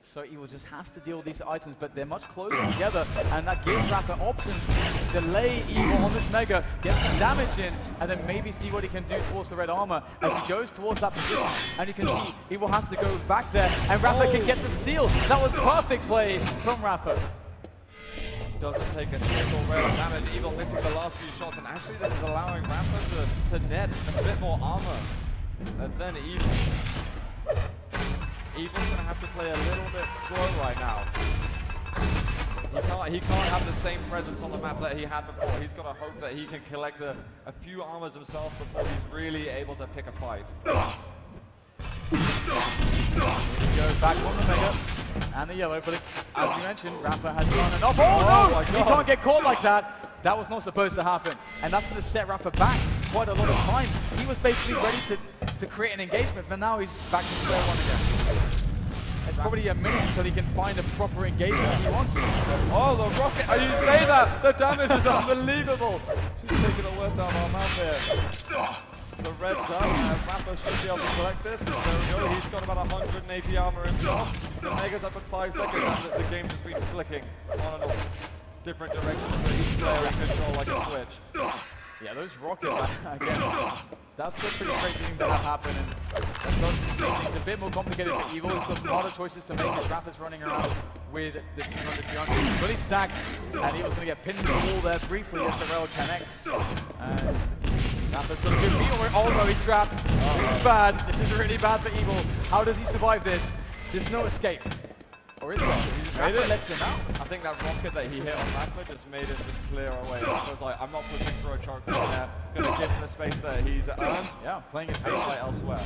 So Evil just has to deal with these items, but they're much closer together, and that gives Rapha options to delay Evil on this Mega, get some damage in, and then maybe see what he can do towards the red armor as he goes towards that position. And you can see Evil has to go back there, and Rapha can get the steal. That was perfect play from Rapha. Doesn't take a single rail of damage. Evil missing the last few shots, and actually this is allowing Rapha to net a bit more armor. And then Evil's going to have to play a little bit slow right now. He can't have the same presence on the map that he had before. He's got to hope that he can collect a few armors himself before he's really able to pick a fight. He goes back on the Mega and the yellow, but as you mentioned, Rapha has done enough. Oh no! He can't get caught like that. That was not supposed to happen, and that's going to set Rapha back quite a lot of time. He was basically ready to create an engagement, but now he's back to square one again. It's probably a minute until he can find a proper engagement he wants. Oh, the rocket! You say that! The damage is unbelievable! Just taking the words out of our mouth here. The red's up, and Rapha should be able to collect this. There we go, he's got about 180 armor himself. The Mega's up in 5 seconds, and the game's just been flicking on and off. Different directions for each player in control like a switch. Yeah, those rockets, again, that's a pretty crazy thing to have happen, and that does make things a bit more complicated for Evil. He's got some harder choices to make as Rapha's running around with the 200 He's fully stacked, and Evil's going to get pinned to the wall there briefly as the rail connects. And Rapha's got a good beat over it. Oh no, he's trapped. This is bad. This is really bad for Evil. How does he survive this? There's no escape. Or is it? Rapha lets him out. I think that rocket that he hit on Rapha just made him just clear away. Rapha was like, I'm not pushing through a choke point there. Gonna give him the space there. He's earned. Yeah, playing it Patient patient. elsewhere.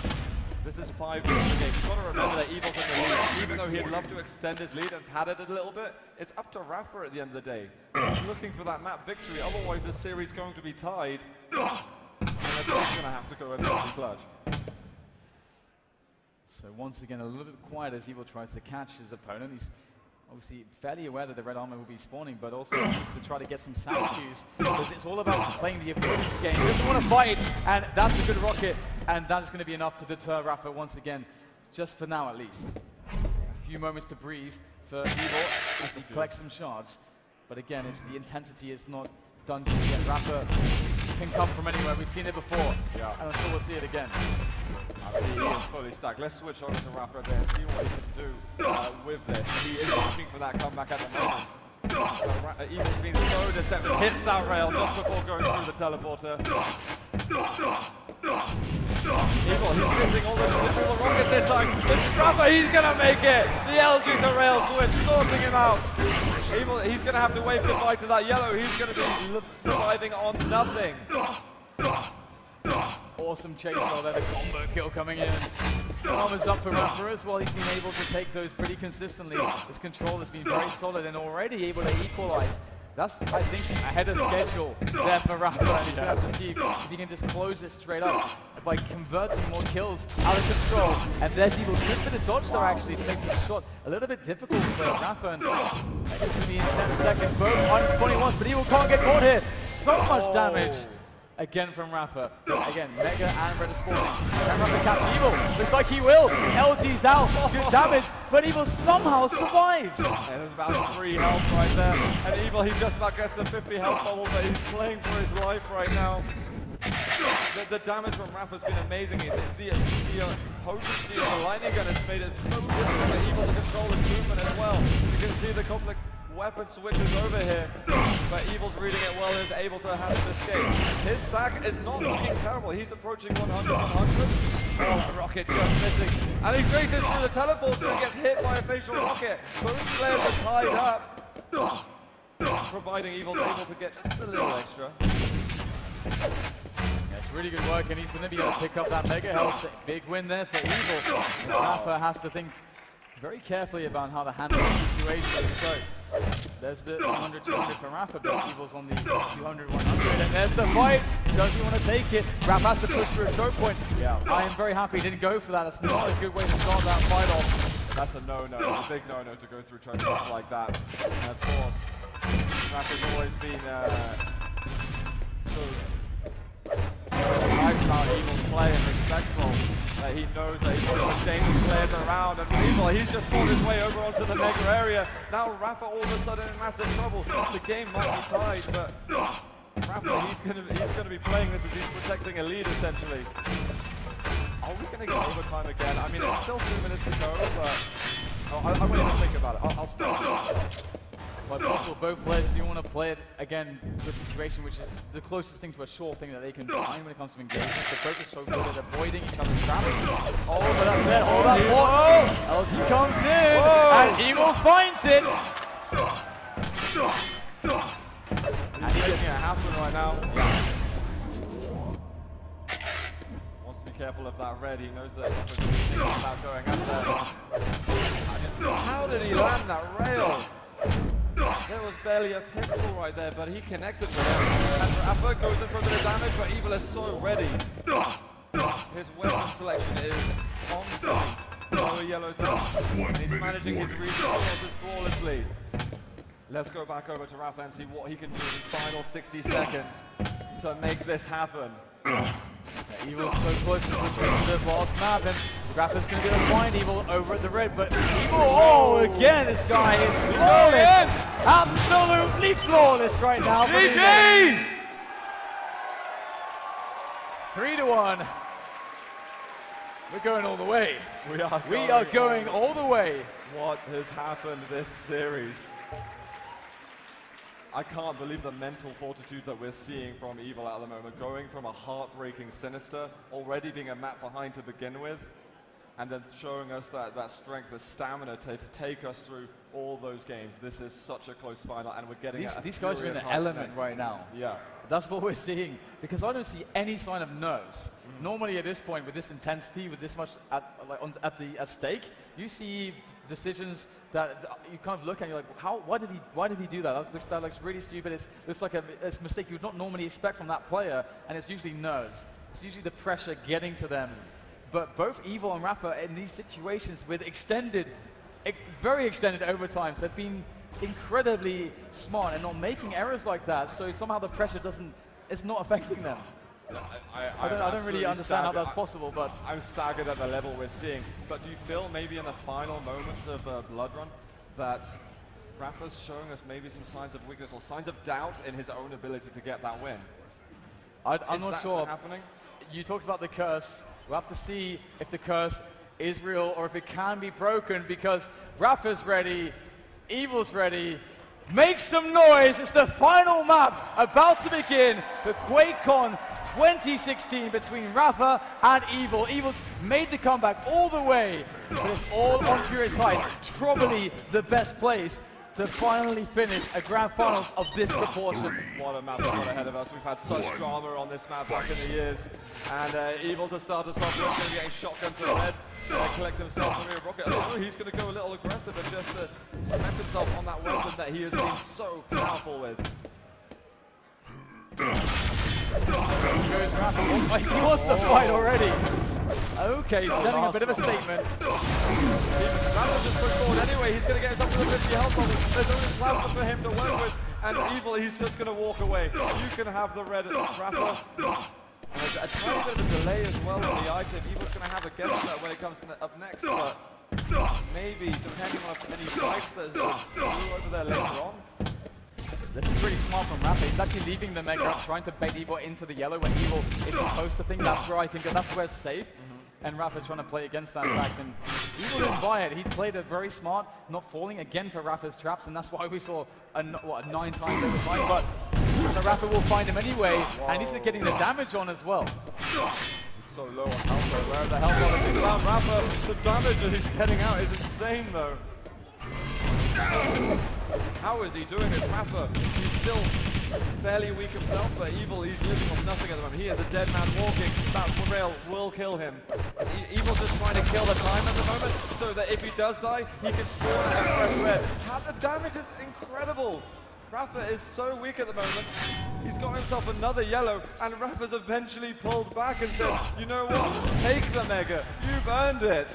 This is 5 games in the game. You've got to remember that Evil's in the lead. Even though he'd love to extend his lead and pad it a little bit, it's up to Rapha at the end of the day. He's looking for that map victory. Otherwise, this series is going to be tied. And they're just going to have to go in and clutch. So once again, a little bit quiet as Evil tries to catch his opponent. He's obviously fairly aware that the red armor will be spawning, but also needs to try to get some sound cues, because it's all about playing the avoidance game. He doesn't want to fight, and that's a good rocket, and that is going to be enough to deter Rapha once again, just for now at least. A few moments to breathe for Evil as he collects some shards, but again, it's the intensity is not done just yet. Rapha can come from anywhere. We've seen it before, and I'm sure we'll see it again. He is fully stacked. Let's switch over to Rapha a bit and see what he can do with this. He is looking for that comeback at the moment. Evil's been so deceptive. Hits that rail just before going through the teleporter. Evil, he's missing all the rockets this time. This is Rapha, he's gonna make it! The LG to rail switch, sorting him out. Evil, he's gonna have to wave goodbye to that yellow. He's gonna be surviving on nothing. Awesome chase roll there, the combo kill coming in. Armor's up for Rapha as well. He's been able to take those pretty consistently. His control has been very solid and already able to equalize. That's, I think, ahead of schedule there for Rapha, and he's going to have to see if he can just close it straight up by converting more kills out of control. And there's Evil. Good bit of dodge there, actually, to make this shot a little bit difficult for Rapha. And it's going to be in 10 seconds. Both unspawning once, but Evil can't get caught here. So much damage. Again from Rapha. Again, Mega and Red are spawning. Can Rapha catch Evil? Looks like he will. LG's out. Good damage, but Evil somehow survives. And there's about 3 health right there. And Evil, he just about gets the 50 health bubble, but he's playing for his life right now. The damage from Rapha's been amazing. The potency of the lightning gun has made it so difficult for Evil to control his movement as well. You can see the complex weapon switches over here, but Evil's reading it well and is able to have an escape. His stack is not looking terrible. He's approaching 100. Oh, rocket just missing. And he traces through the teleporter and gets hit by a facial rocket. Both players are tied up, providing Evil's able to get just a little extra. Yeah, it's really good work, and he's going to be able to pick up that Mega Health. Big win there for Evil. Rapha has to think very carefully about how to handle the situation. So there's the 100, 200 for Rapha, but Evil's on the 200, 100, and there's the fight. Does he want to take it? Rapha has to push through a choke point. Yeah, I am very happy he didn't go for that. That's not a good way to start that fight off. That's a no-no, a big no-no to go through choke points like that. And of course, Rapha's always been nice how Evil's playing, respectful. That he knows that he's one of the dangerous players around, and Evil, he's just fought his way over onto the mega area. Now Rapha all of a sudden in massive trouble. The game might be tied, but Rapha, he's gonna be playing this as he's protecting a lead essentially. Are we gonna get overtime again? I mean, it's still 2 minutes to go, but I won't even think about it. I'll start. But also, both players do want to play it again to a situation which is the closest thing to a sure thing that they can find when it comes to engagement. But both are so good at avoiding each other's traps. Oh, but that's it. Oh, that's what. LG comes in, and Evil finds it. And he's making it happen right now. Yeah. Wants to be careful of that red. He knows that he's thinking about going up there. How did he land that rail? There was barely a pixel right there, but he connected with it. And Rapha goes in for a bit of damage, but Evil is so ready. His weapon selection is on point. Lower yellows up. And he's managing his resources flawlessly. Let's go back over to Rapha and see what he can do in his final 60 seconds to make this happen. Evil's so close to pushing into this last map, and Rapha's going to be able to find Evil over at the red, but Evil, again, this guy is flawless. Absolutely flawless right now. GG! 3-1. We're going all the way. We are going all the way. What has happened this series? I can't believe the mental fortitude that we're seeing from Evil at the moment, going from a heartbreaking Sinister, already being a map behind to begin with, and then showing us that strength, the stamina to take us through all those games. This is such a close final, and we're getting these guys are in the element right now. Yeah. That's what we're seeing, because I don't see any sign of nerves. Normally at this point, with this intensity, with this much at stake, you see decisions that you kind of look at and you're like, why did he do that? That looks really stupid. It looks like a mistake you would not normally expect from that player, and it's usually nerves. It's usually the pressure getting to them. But both Evil and Rapha in these situations with very extended overtimes have been incredibly smart and not making errors like that, so somehow the pressure it's not affecting them. I don't really understand how that's possible, but I'm staggered at the level we're seeing. But do you feel maybe in the final moments of BloodRun that Rapha's showing us maybe some signs of weakness or signs of doubt in his own ability to get that win? I'm not sure. Happening? You talked about the curse. We'll have to see if the curse is real or if it can be broken, because Rapha's ready, Evil's ready. Make some noise! It's the final map about to begin for QuakeCon 2016 between Rapha and Evil. Evil's made the comeback all the way, but it's all on Furious Heights. Probably the best place to finally finish a grand finals of this proportion. What a map we've got ahead of us. We've had such drama on this map back in the years. And Evil to start us off, he's going to get a shotgun to red. Going to collect himself from a rocket. Oh, he's going to go a little aggressive and just cement himself on that weapon that he has been so powerful with. Goes Rapha. He wants to fight already. Okay, sending a bit of a statement. Rapha just pushed forward anyway. He's going to get himself to the 50 health level. There's only plasma for him to work with. And Evil, he's just going to walk away. You can have the red Rapha. And there's a tiny bit of a delay as well on the item. Evil's going to have a guess at that when it comes up next. But maybe, depending on any fights that do over there later on. This is pretty smart from Rapha. He's actually leaving the mega up, trying to bait Evil into the yellow when Evil is supposed to think that's where I can go, that's where it's safe. And Rapha's trying to play against that fact. And Evil didn't buy it. He played it very smart, not falling again for Rapha's traps, and that's why we saw a 9 times over time. But so Rapha will find him anyway, and he's getting the damage on as well. He's so low on health, though. Where the hell was he found Rapha? The damage that he's getting out is insane, though. How is he doing it, Rapha? He's still fairly weak himself, but Evil, he's living on nothing at the moment. He is a dead man walking. That rail will kill him. Evil's just trying to kill the time at the moment, so that if he does die, he can spawn at a fresh red. The damage is incredible. Rapha is so weak at the moment. He's got himself another yellow, and Rapha's eventually pulled back and said, you know what, take the mega, you've earned it.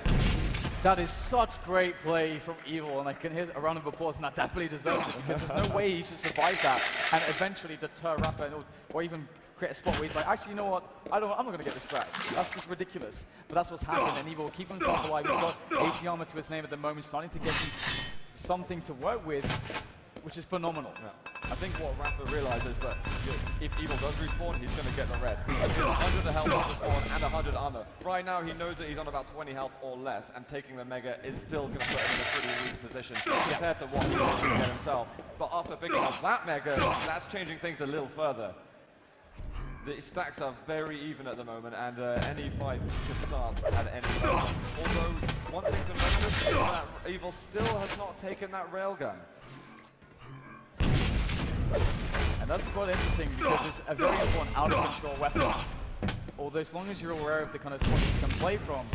That is such great play from Evil, and I can hear a round of applause, and that definitely deserves it, because there's no way he should survive that and eventually deter Rapha, or even create a spot where he's like, actually, you know what, I'm not going to get this frag. That's just ridiculous. But that's what's happened, and Evil will keep himself alive. He's got 80 armor to his name at the moment, starting to get something to work with, which is phenomenal. Yeah. I think what Rapha realizes is that if Evil does respawn, he's going to get the red. He's going to get 100 health off the spawn and 100 armor. Right now, he knows that he's on about 20 health or less, and taking the mega is still going to put him in a pretty weak position compared to what he's going to get himself. But after picking up that mega, that's changing things a little further. The stacks are very even at the moment, and any fight can start at any moment. Although, one thing to notice is that Evil still has not taken that railgun. And that's quite interesting, because it's a very important out-of-control weapon. Although as long as you're aware of the kind of spots you can play from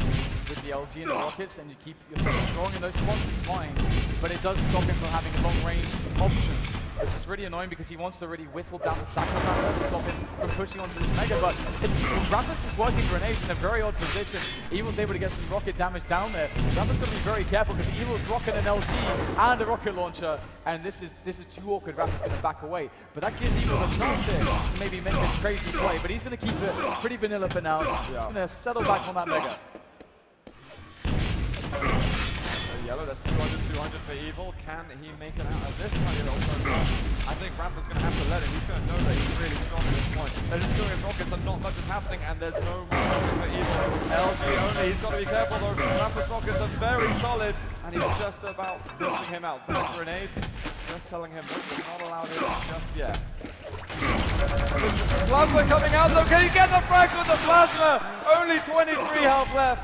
with the LG and the rockets, and you keep yourself strong in those spots, it's fine. But it does stop him from having long-range options, which is really annoying, because he wants to really whittle down the stack of Rapha to stop him from pushing onto this mega. But Rapha's just working grenades in a very odd position. Evil's able to get some rocket damage down there. Rapha's going to be very careful, because Evil's rocking an LG and a rocket launcher, and this is too awkward. Rapha's going to back away. But that gives Evil a chance here to maybe make a crazy play. But he's going to keep it pretty vanilla for now. He's going to settle back on that mega. Yellow, that's 200 for Evil. Can he make it out of this tiny little program? I think Rapha's going to have to let him. He's going to know that he's really strong at this point. They're just doing rockets and not much is happening, and there's no more for Evil. LG only, he's got to be careful though. Rapha's rockets are very solid, and he's just about pushing him out. That grenade, just telling him that he's not allowed in just yet. Plasma coming out though. Can he get the frags with the plasma? Only 23 health left.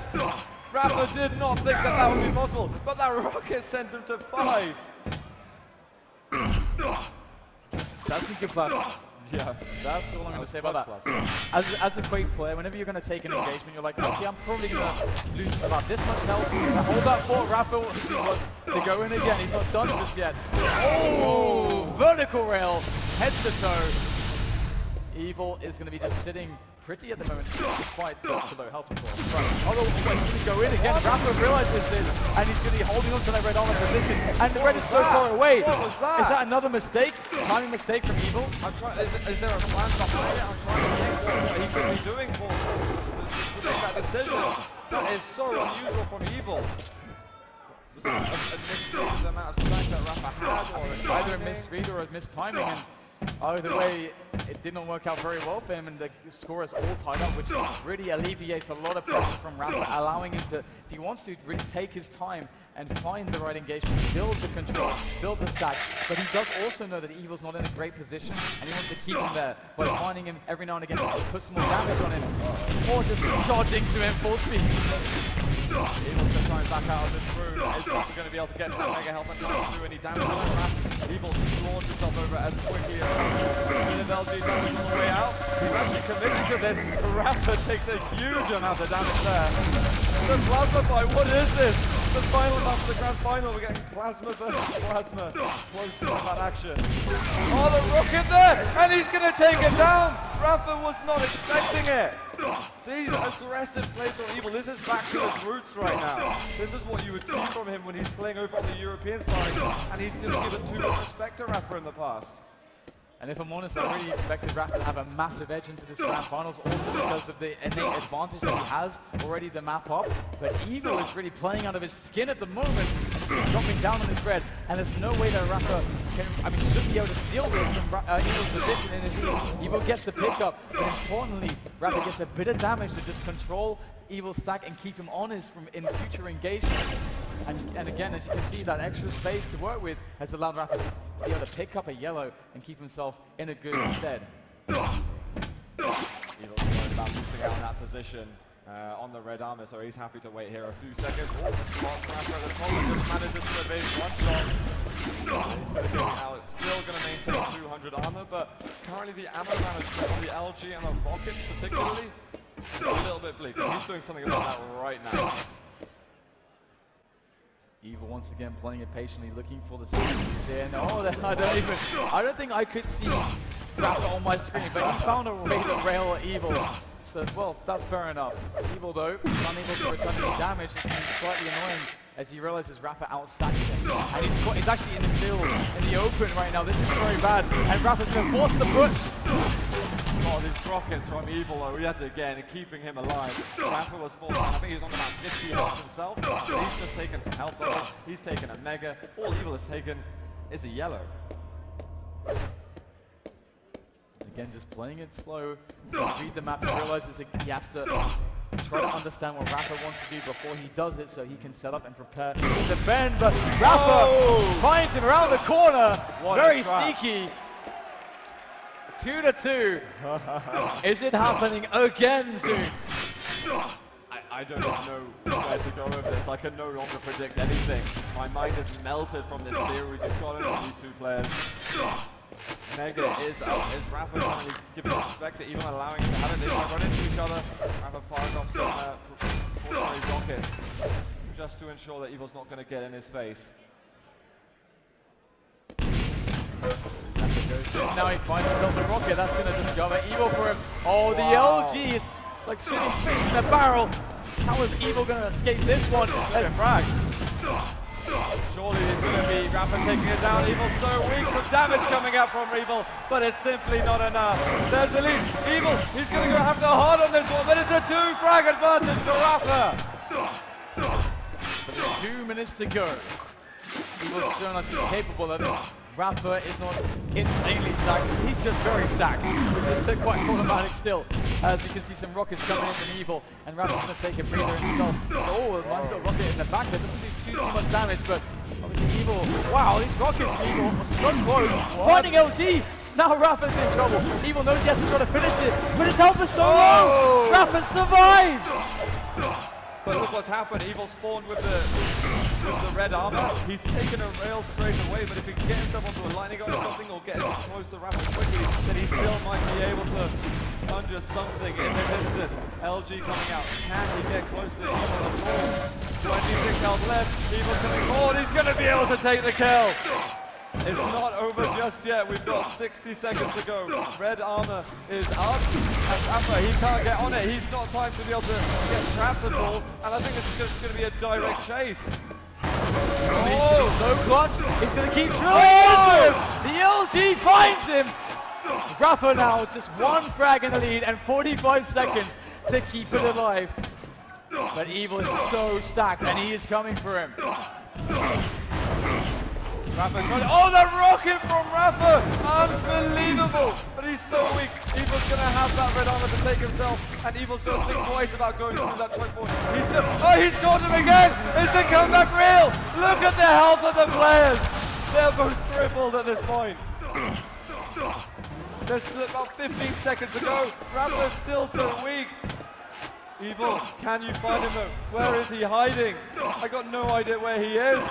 Rapha did not think that that would be possible, but that rocket sent him to 5. That's a good plasma. Yeah, That's all I'm going to say about that. Plasma. As a Quake player, whenever you're going to take an engagement, you're like, okay, I'm probably going to lose about this much health. Hold that fort, Rapha wants to go in again. He's not done just yet. Oh, vertical rail, head to toe. Evil is going to be just sitting pretty at the moment, despite the low health, of course. Right. Although he's going to go in again. Rapha realizes this, and he's going to be holding on to that red armor position. And the red is so far away. What was that? Is that another mistake? Timing mistake from Evil? Is there a plan behind it? I'm trying to think what he could be doing to make that decision. That is so unusual from Evil. Was it a misread the amount of stack that Rapha had, or Either a misread or a mistiming, and either way, it did not work out very well for him, and the score is all tied up, which really alleviates a lot of pressure from Rapha, allowing him to, if he wants to, really take his time and find the right engagement, build the control, build the stack. But he does also know that Evil's not in a great position, and he wants to keep him there by finding him every now and again to just put some more damage on him, or just charging to him full speed. Evil's going to try and back out of this room. Is Rapha going to be able to get to that mega health and not do any damage on him? Evil just launched himself over as quickly as possible. Bit of LG damage on the way out. He's actually committed to this. Rapha takes a huge amount of damage there. The plasma fight, what is this? The final map of the grand final, we're getting plasma versus plasma. Close combat action. Oh, the rocket there! And he's going to take it down! Rapha was not expecting it! These aggressive plays from Evil, this is back to his roots right now. This is what you would see from him when he's playing over on the European side, and he's just given too much respect to Rapha in the past. And if I'm honest, I really expected Rapha to have a massive edge into this grand finals, also because of the innate advantage that he has already the map up. But Evil is really playing out of his skin at the moment, and dropping down on his red. And there's no way that Rapha can, should be able to steal this from Evil's position. And indeed, Evil gets the pickup, but importantly, Rapha gets a bit of damage to just control Evil's stack and keep him honest in future engagements. And again, as you can see, that extra space to work with has allowed Rapha to be able to pick up a yellow and keep himself in a good stead. Evil's worried about losing out on that position on the red armor, so he's happy to wait here a few seconds. Spots Rapha at the top and just manages to evade one shot. He's going to go out, still going to maintain 200 armor, but currently the ammo management on the LG and the rockets particularly is a little bit bleak. He's doing something about that right now. Evil once again playing it patiently, looking for the solutions here. No, I don't think I could see Rapha on my screen, but he found a way to rail Evil. So, well, that's fair enough. Evil, though, unable to return any damage. It's been slightly annoying as he realizes Rapha outstacks him. And he's actually in the field, in the open right now. This is very bad. And Rapha's going to force the push. Oh, these rockets from Evil, though, yet again, keeping him alive. Rapha was falling. I think he's on about 50 health himself. But he's just taken some health levels. He's taken a mega. All Evil has taken is a yellow. Again, just playing it slow. Read the map and realizes that he has to try to understand what Rapha wants to do before he does it, so he can set up and prepare to defend. But Rapha finds him around the corner. Very sneaky. 2-2. Is it happening again, Zoots? I don't know where to go with this. I can no longer predict anything. My mind is melted from this series we've gotten from these two players. Mega is Rapha finally giving respect to even allowing him to have it. They might run into each other. Rapha firing off some precautionary rockets just to ensure that Evil's not going to get in his face. Now he finds himself the rocket. That's going to discover Evil for him. Oh, the LG is like shooting fish in a barrel. How is Evil going to escape this one? Let's frag. Surely it's going to be Rapha taking it down. Evil's so weak, some damage coming out from Evil, but it's simply not enough. There's the lead. Evil, he's going to go have the hard on this one, but it's a 2-frag advantage for Rapha. But there's 2 minutes to go. Evil's shown us he's capable of it. Rapha is not insanely stacked, he's just very stacked, which is still quite problematic still. As you can see some rockets coming in from Evil, and Rapha's going to take a breather himself. Oh, mine's got a rocket in the back there, doesn't do too much damage, but obviously Evil, wow, these rockets from Evil are so close. Finding LG, now Rapha's in trouble. Evil knows he has to try to finish it, but his health is so low. Rapha survives! But look what's happened. Evil spawned with the red armor. He's taken a rail straight away, but if he can get himself onto a lightning gun or something, or get close to Rapha quickly, then he still might be able to conjure something in this instance. LG coming out. Can he get close to Evil at all? 26 health left. Evil's coming forward. He's going to be able to take the kill. It's not over just yet. We've got 60 seconds to go. Red armor is up. And Rapha, he can't get on it. He's not time to be able to get trapped at all. And I think this is just going to be a direct chase. Oh, he's so clutch. He's going to keep drilling. The LG finds him. Rapha now just one frag in the lead and 45 seconds to keep it alive. But Evil is so stacked and he is coming for him. Rapha, oh, the rocket from Rapha! Unbelievable! But he's so weak. Evil's going to have that red armor to take himself, and Evil's going to think twice about going through that choke point. He's still, oh, he's caught him again! Is the comeback real? Look at the health of the players! They're both crippled at this point. There's about 15 seconds to go. Rapha's still so weak. Evil, can you find him though? Where is he hiding? I got no idea where he is.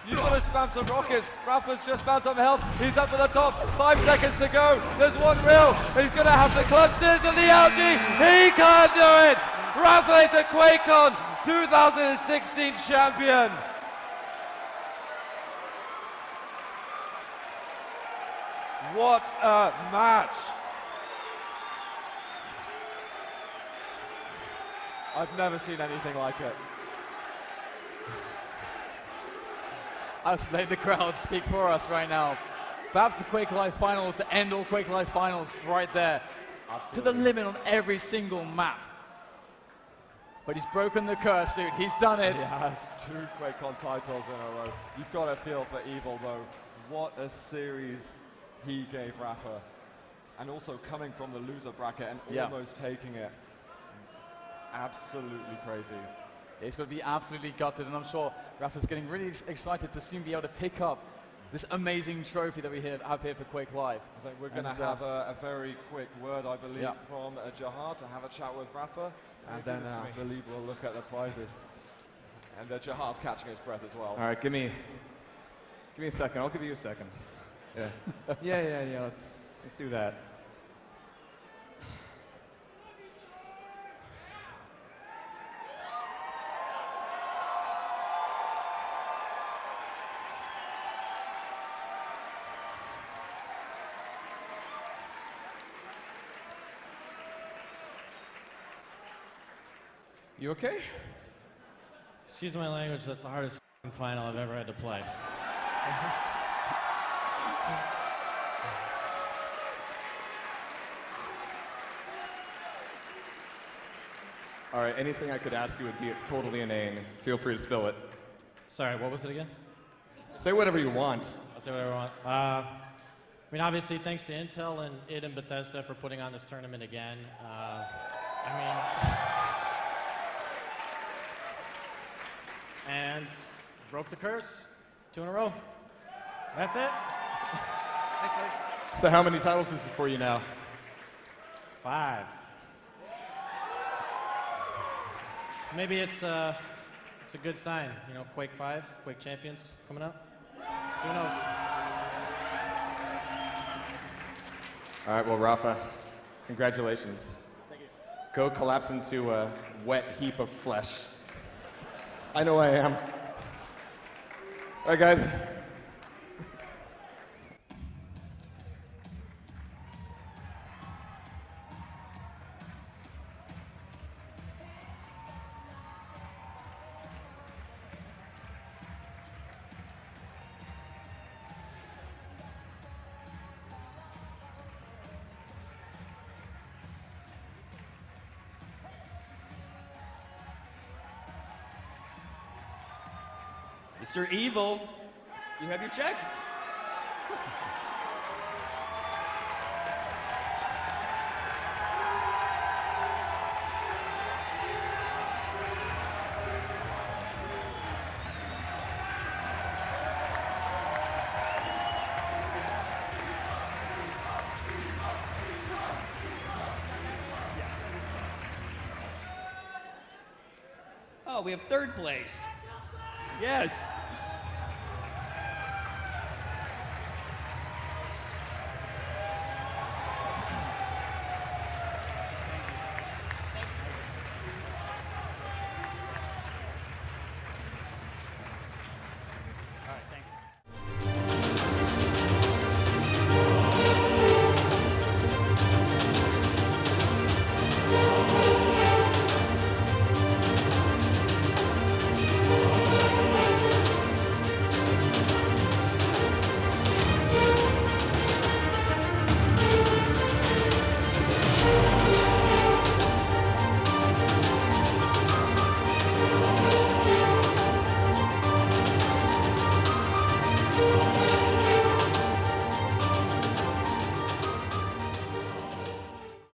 You've got to spam some rockets. Rapha's just found some health. He's up at the top. 5 seconds to go. There's one reel. He's going to have to clutch this with the LG. He can't do it. Rapha is the QuakeCon 2016 champion. What a match. I've never seen anything like it. I'll just let the crowd speak for us right now. Perhaps the QuakeLive finals, to end all QuakeLive finals right there. Absolutely. To the limit on every single map. But he's broken the curse, dude. He's done it. He has 2 QuakeCon titles in a row. You've got to feel for Evil though. What a series he gave Rapha. And also coming from the loser bracket and almost taking it. Absolutely crazy. He's going to be absolutely gutted, and I'm sure Rapha's getting really excited to soon be able to pick up this amazing trophy that we have here for QuakeLive. I think we're going to have a very quick word, I believe, from Jahar to have a chat with Rapha, and then I believe we'll look at the prizes. And Jahar's catching his breath as well. All right, give me a second. I'll give you a second. Yeah, yeah. Let's do that. You okay? Excuse my language, that's the hardest final I've ever had to play. All right, anything I could ask you would be totally inane. Feel free to spill it. Sorry, what was it again? Say whatever you want. I'll say whatever I want. I mean, obviously, thanks to Intel and id and Bethesda for putting on this tournament again. And broke the curse. 2 in a row. That's it. Thanks, buddy. So how many titles is it for you now? 5. Maybe it's a good sign. You know, Quake 5, Quake Champions coming up. So who knows? All right, well, Rapha, congratulations. Thank you. Go collapse into a wet heap of flesh. I know I am. All right, guys. Mr. Evil, you have your check? Oh, we have third place. Yes.